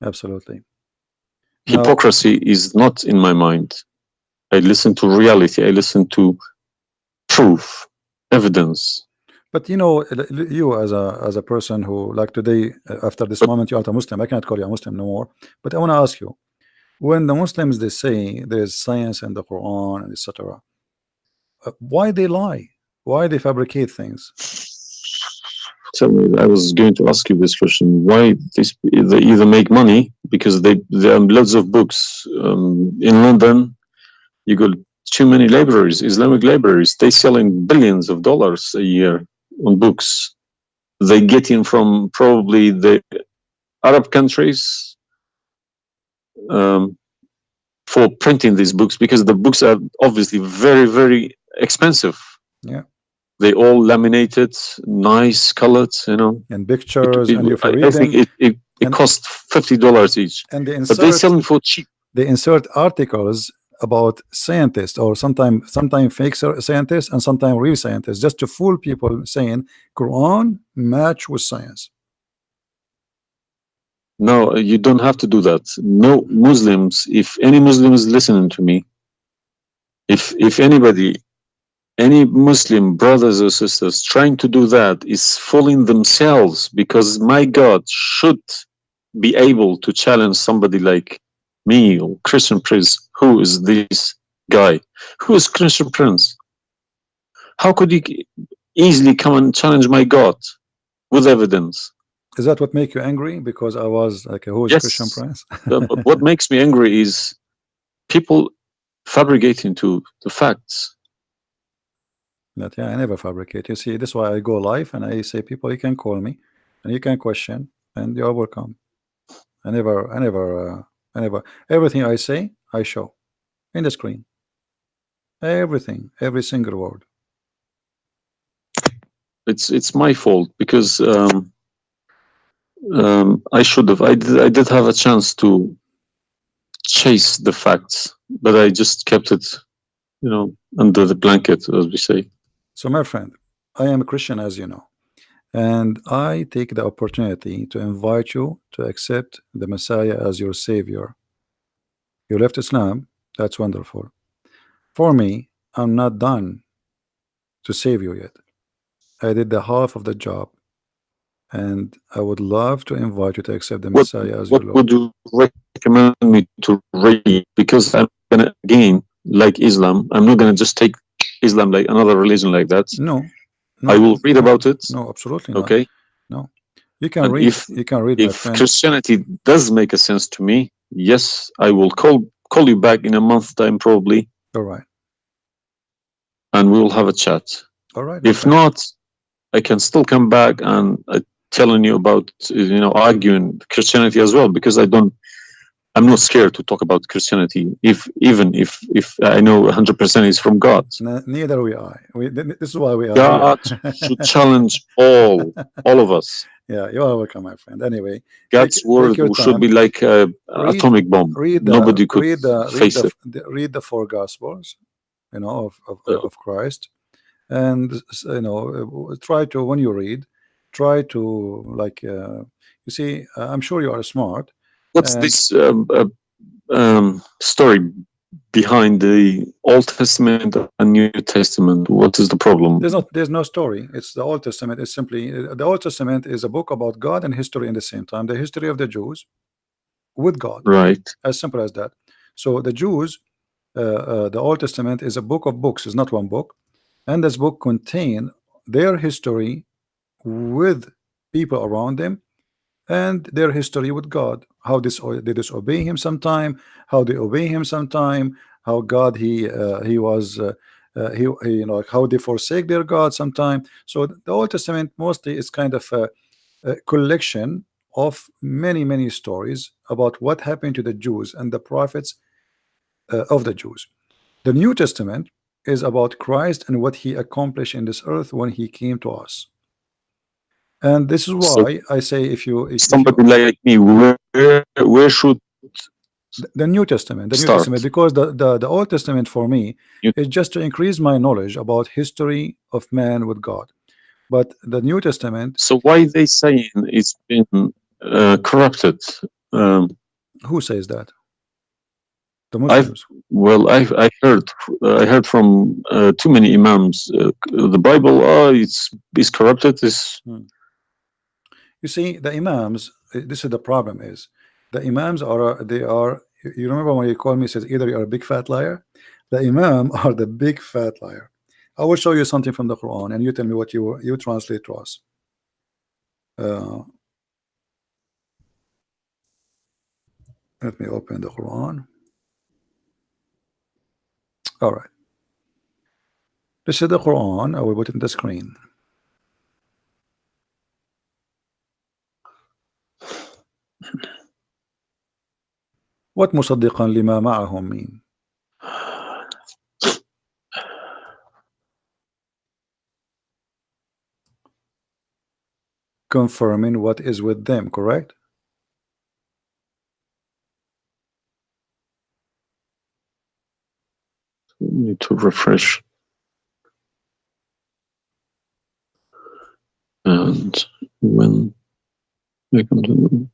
Absolutely. Hypocrisy is not in my mind. I listen to reality. I listen to proof, evidence. But you know, you as a person who, like today, after this moment, you are a Muslim. I cannot call you a Muslim no more. But I want to ask you, when the Muslims they say there is science in the Quran and etc., why they lie? Why they fabricate things? Tell me, I was going to ask you this question. Why they either make money because there are loads of books in London. You got too many libraries, Islamic libraries. They selling billions of dollars a year on books. They get in from probably the Arab countries for printing these books, because the books are obviously very, very expensive. Yeah. They all laminated, nice colored, you know. And pictures, and if I think it costs $50 each. And but they sell them for cheap. They insert articles about scientists, or sometimes fake scientists and sometimes real scientists, just to fool people, saying Quran match with science. No, you don't have to do that. No Muslims, if any Muslim is listening to me, if anybody, any Muslim brothers or sisters trying to do that is fooling themselves, because my God should be able to challenge somebody like me or Christian Prince. Who is this guy? Who is Christian Prince? How could he easily come and challenge my God with evidence? Is that what make you angry? Because I was like, who is Christian Yes. Prince? But what makes me angry is people fabricating to the facts. But yeah, I never fabricate. You see, this is why I go live and I say, people, you can call me and you can question, and you are welcome. I never, everything I say, I show in the screen. Everything, every single word. It's my fault, because I should have. I did have a chance to chase the facts, but I just kept it, under the blanket, as we say. So, my friend, I am a Christian, as you know, and I take the opportunity to invite you to accept the Messiah as your Savior. You left Islam, that's wonderful. For me, I'm not done to save you yet. I did the half of the job, and I would love to invite you to accept the Messiah as your What Lord. would you recommend me to read? Because I'm gonna, again, like Islam, I'm not gonna just take Islam like another religion like that. No, I will read about it. No, absolutely not. Okay. No, you can And read. You can read, my if friend. Christianity does make a sense to me, yes, I will call you back in a month's time, probably, All right. and we will have a chat. All right. my If friend. not, I can still come back and telling you about, arguing Christianity as well, because I'm not scared to talk about Christianity, even if I know 100% is from God. Neither we are. This is why we are God here. should challenge all of us. Yeah, you are welcome, my friend. Anyway, God's take word your should time. be like an atomic bomb. Nobody could face it. Read the four Gospels, of Christ, and try to, when you read, try to, like, you see, I'm sure you are smart. What's this story behind the Old Testament and New Testament? What is the problem? There's no story. It's the Old Testament. It's simply, the Old Testament is a book about God and history in the same time. The history of the Jews with God, right? As simple as that. So the Jews, the Old Testament is a book of books. It's not one book, and this book contain their history with people around them, and their history with God. How they disobey Him sometime, how they obey Him sometime, how God he was he how they forsake their God sometime. So the Old Testament mostly is kind of a collection of many stories about what happened to the Jews and the prophets of the Jews. The New Testament is about Christ and what He accomplished in this earth when He came to us. And this is why I say, if somebody like me, where should the New Testament, start? because the Old Testament for me is just to increase my knowledge about history of man with God. But the New Testament. So why they saying it's been corrupted? Who says that? The Muslims. I heard from too many imams. The Bible, it's corrupted. You see, the imams. This is the problem. Is the imams are they are. You remember when you called me, says either you're a big fat liar. The imam are the big fat liar. I will show you something from the Quran, and you tell me what you translate to us. Let me open the Quran. All right. This is the Quran. I will put it in the screen. What مصدقا لما معهم mean? Confirming what is with them, correct? Need to refresh. And when they come to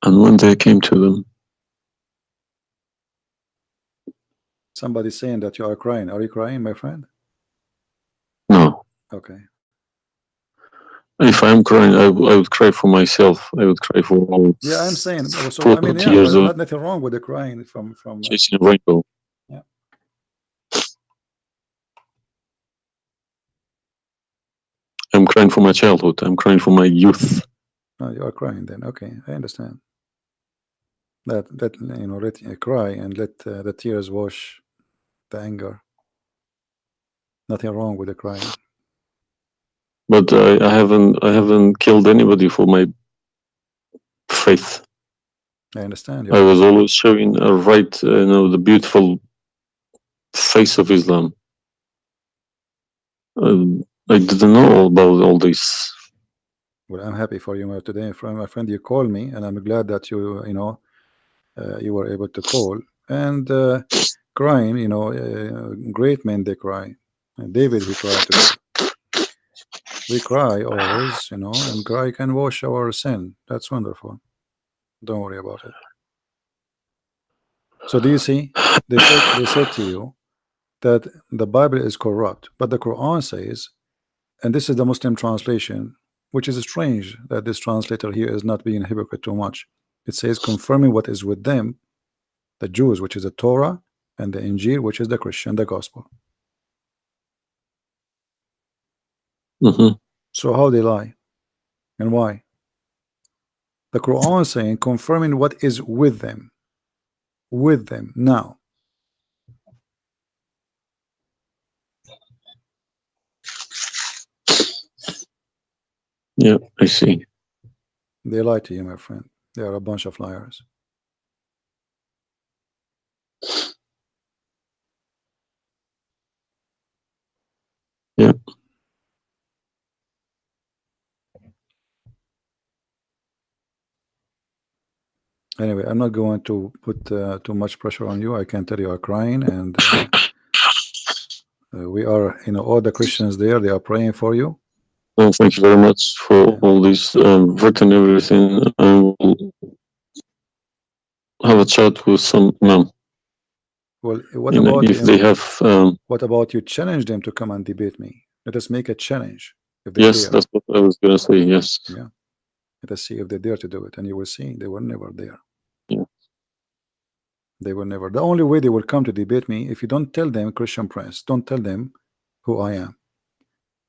And when they came to them, Somebody's saying that you are crying. Are you crying, my friend? no. Okay. If I'm crying, I would cry for myself. I would cry for all. Yeah, I'm saying. So 40 I mean, yeah, years of not nothing wrong with the crying from. chasing a rainbow. Yeah. I'm crying for my childhood. I'm crying for my youth. No, you are crying then. Okay, I understand. That you know, let cry and let the tears wash the anger. Nothing wrong with the crying. But I haven't killed anybody for my faith. I understand. I was always showing the beautiful face of Islam. I didn't know about all this. Well, I'm happy for you today, my friend. You called me, and I'm glad that you you were able to call and crying. You know, great men they cry. And David, he cried today. We cry always, you know, and cry can wash our sin. That's wonderful. Don't worry about it. So do you see? They said to you that the Bible is corrupt, but the Quran says, and this is the Muslim translation, which is strange that this translator here is not being hypocrite too much. It says confirming what is with them, the Jews, which is the Torah, and the Injil, which is the Christian, the gospel. So how they lie and why? The Quran is saying confirming what is with them now. Yeah, I see. They lie to you, my friend. They are a bunch of liars. Yeah. Anyway, I'm not going to put too much pressure on you. I can tell you are crying, and we are, you know, all the Christians there, they are praying for you. Well, thank you very much for all this written everything. I will have a chat with some imam. Well, what about if they have? What about you challenge them to come and debate me? Let us make a challenge. If they Yes, dare. that's what I was gonna say. Yes. Yeah. Let us see if they dare to do it, and you will see they were never there. Yeah. They were never. The only way they will come to debate me, if you don't tell them, Christian Prince, don't tell them who I am.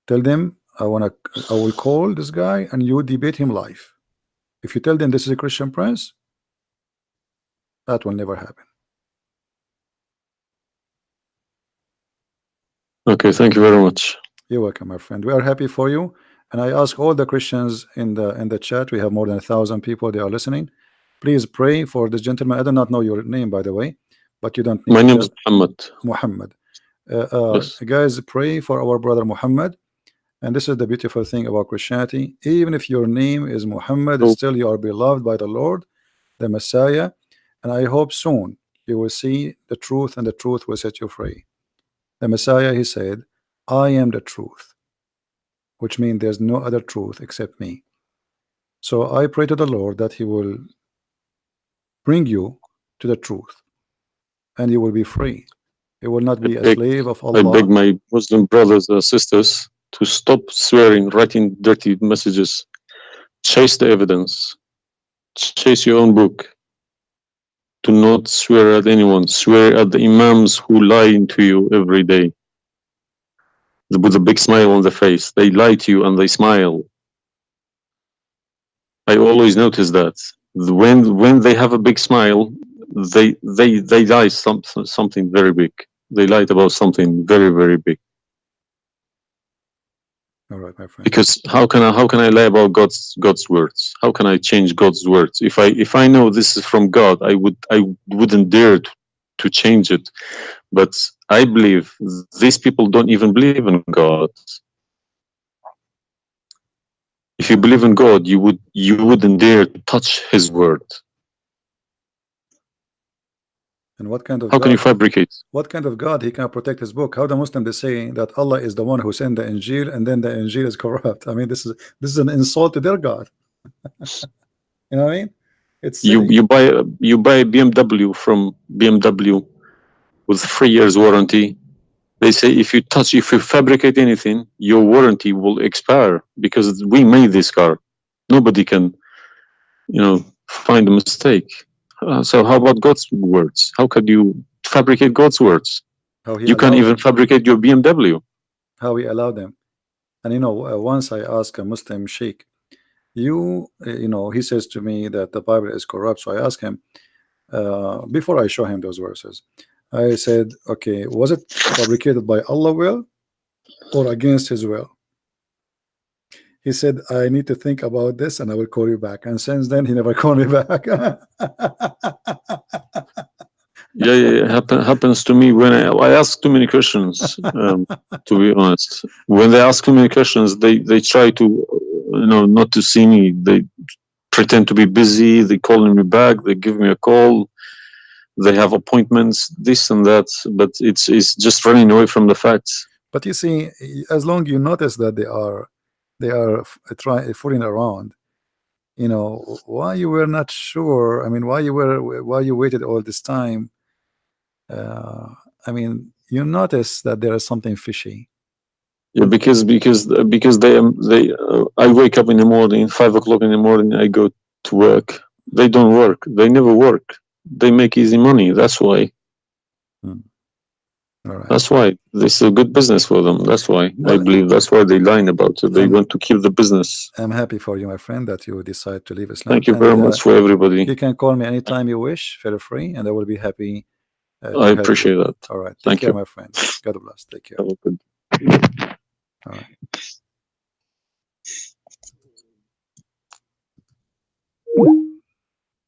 Tell them I will call this guy and you debate him live. If you tell them this is a Christian Prince, that will never happen. Okay, thank you very much. You're welcome, my friend. We are happy for you, and I ask all the Christians in the chat. We have more than 1,000 people. They are listening. Please pray for this gentleman. I do not know your name, by the way, but you don't need. My name is Muhammad. Muhammad. Yes. Guys, pray for our brother Muhammad. And this is the beautiful thing about Christianity. Even if your name is Muhammad, still you are beloved by the Lord, the Messiah. And I hope soon you will see the truth, and the truth will set you free. The Messiah, he said, I am the truth, which means there's no other truth except me. So I pray to the Lord that he will bring you to the truth, and you will be free. You will not be a slave of Allah. I beg my Muslim brothers and sisters to stop swearing, writing dirty messages. Chase the evidence. Chase your own book. Do not swear at anyone. Swear at the imams who lie to you every day. With a big smile on their face. They lie to you and they smile. I always notice that. When they have a big smile, they lie something very big. They lied about something very, very big. All right, my friend. Because how can I lie about God's words? How can I change God's words? If I know this is from God, I wouldn't dare to change it. But I believe these people don't even believe in God. If you believe in God, you wouldn't dare to touch His word. And what kind of how God, can you fabricate? What kind of God he can protect his book? How the Muslim they say that Allah is the one who sent the Injil, and then the Injil is corrupt. I mean, this is an insult to their God. You know what I mean? It's You silly. you buy a BMW from BMW with 3 years warranty. They say if you fabricate anything, your warranty will expire because we made this car. Nobody can, find a mistake. So how about God's words? How could you fabricate God's words? How he You can't allowed even them. fabricate your BMW. How he allowed them. And once I asked a Muslim sheikh, he says to me that the Bible is corrupt. So I asked him, before I show him those verses, I said, okay, was it fabricated by Allah will or against his will? He said, I need to think about this and I will call you back. And since then, he never called me back. Yeah. Happens to me when I ask too many questions. To be honest, when they ask too many questions, they try to, not to see me. They pretend to be busy. They calling me back. They give me a call. They have appointments, this and that. But it's just running away from the facts. But you see, as long you notice that they are trying fooling around, why you were not sure. I mean, why you waited all this time. I mean, you notice that there is something fishy. Yeah, because they I wake up in the morning, 5 o'clock in the morning. I go to work. They don't work. They never work. They make easy money. That's why. All right. That's why this is a good business for them. That's why I believe that's why they lying about it. They want to keep the business. I'm happy for you, my friend, that you decide to leave Islam. Thank you very much for everybody. You can call me anytime you wish. Feel free, and I will be happy. I appreciate that. All right. Thank Take care, you, my friend. God bless. Take care. Have a good. All right.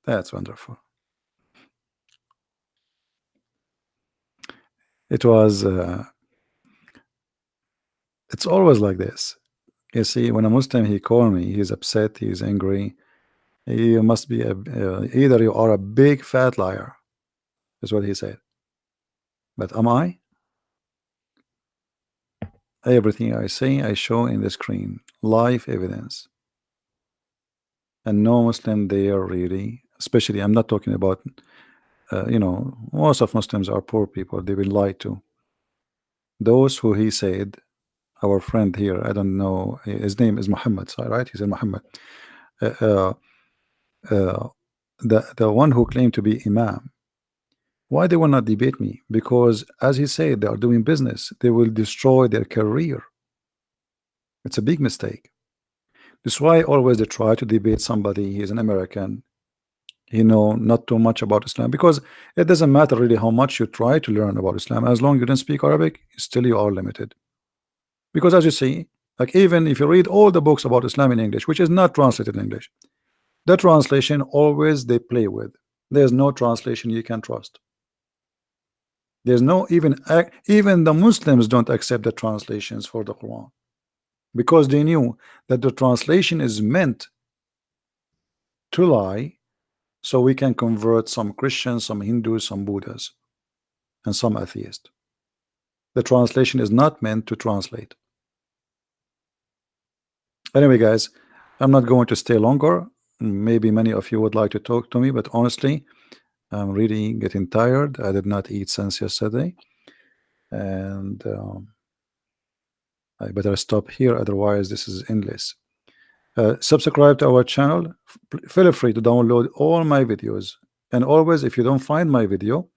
That's wonderful. It was. It's always like this. You see, when a Muslim he call me, he's upset, he's angry. You must be either you are a big fat liar. Is what he said. But am I? Everything I say, I show in the screen, live evidence. And no Muslim there really, especially I'm not talking about, most of Muslims are poor people. They've been lied to. Those who he said, our friend here, I don't know, his name is Muhammad, right? He said Muhammad. The one who claimed to be Imam. Why they will not debate me? Because as he said, they are doing business. They will destroy their career. It's a big mistake. That's why always they try to debate somebody. He's an American, not too much about Islam, because it doesn't matter really how much you try to learn about Islam. As long as you don't speak Arabic, still you are limited. Because as you see, like even if you read all the books about Islam in English, which is not translated in English, the translation always they play with. There's no translation you can trust. There's no even the Muslims don't accept the translations for the Quran, because they knew that the translation is meant to lie, so we can convert some Christians, some Hindus, some Buddhas, and some atheists. The translation is not meant to translate. Anyway, guys, I'm not going to stay longer. Maybe many of you would like to talk to me, but honestly, I'm really getting tired. I did not eat since yesterday, and I better stop here, otherwise this is endless. Subscribe to our channel. Feel free to download all my videos, and always, if you don't find my video,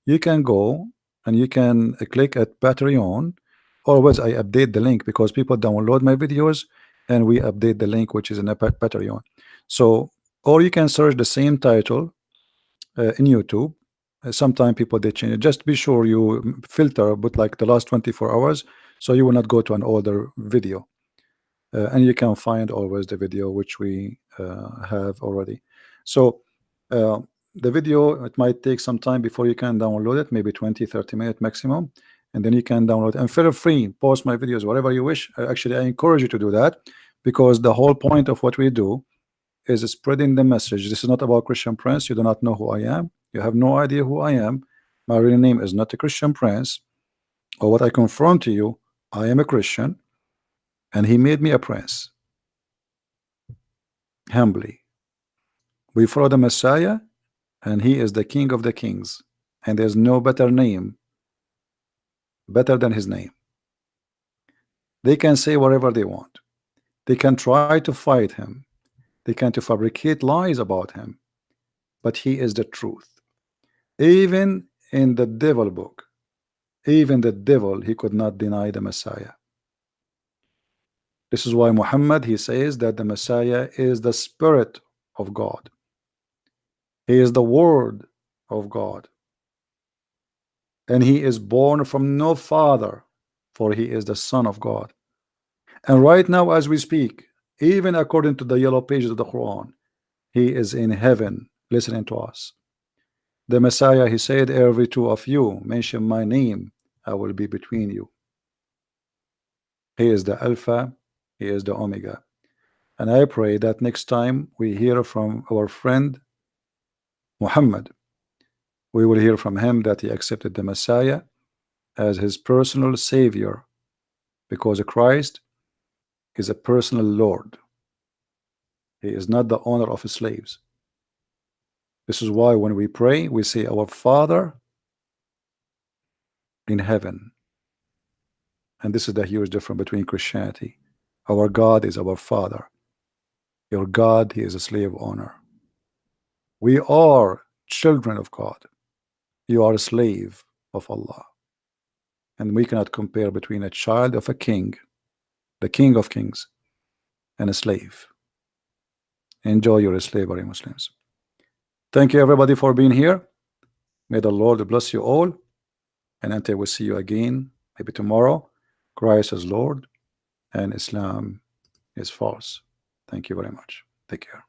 you can go and you can click at Patreon. Always I update the link, because people download my videos and we update the link which is in a Patreon. So, or you can search the same title in YouTube. Sometimes people they change it. Just be sure you filter, but like the last 24 hours, so you will not go to an older video. And you can find always the video which we have already. So the video, it might take some time before you can download it, maybe 20-30 minutes maximum, and then you can download. And feel free, post my videos whatever you wish. Actually, I encourage you to do that, because the whole point of what we do is spreading the message. This is not about Christian Prince. You do not know who I am. You have no idea who I am. My real name is not a Christian Prince, or what I confirm to you. I am a Christian, and he made me a prince, humbly, We follow the Messiah, and he is the King of the kings, and there's no better name better than his name. They can say whatever they want. They can try to fight him. They can to fabricate lies about him, but he is the truth. Even in the devil book, even the devil, he could not deny the Messiah. This is why Muhammad, he says that the Messiah is the Spirit of God. He is the Word of God. And he is born from no father, for he is the Son of God. And right now as we speak, even according to the yellow pages of the Quran, he is in heaven listening to us. The Messiah, he said, every two of you mention my name, I will be between you. He is the Alpha, he is the Omega. And I pray that next time we hear from our friend Muhammad, we will hear from him that he accepted the Messiah as his personal Savior, because Christ is a personal Lord. He is not the owner of his slaves. This is why when we pray, we say, our Father in heaven. And this is the huge difference between Christianity. Our God is our Father. Your God, he is a slave owner. We are children of God. You are a slave of Allah. And we cannot compare between a child of a king, the King of Kings, and a slave. Enjoy your slavery, Muslims. Thank you everybody for being here. May the Lord bless you all. And until we see you again, maybe tomorrow, Christ is Lord and Islam is false. Thank you very much. Take care.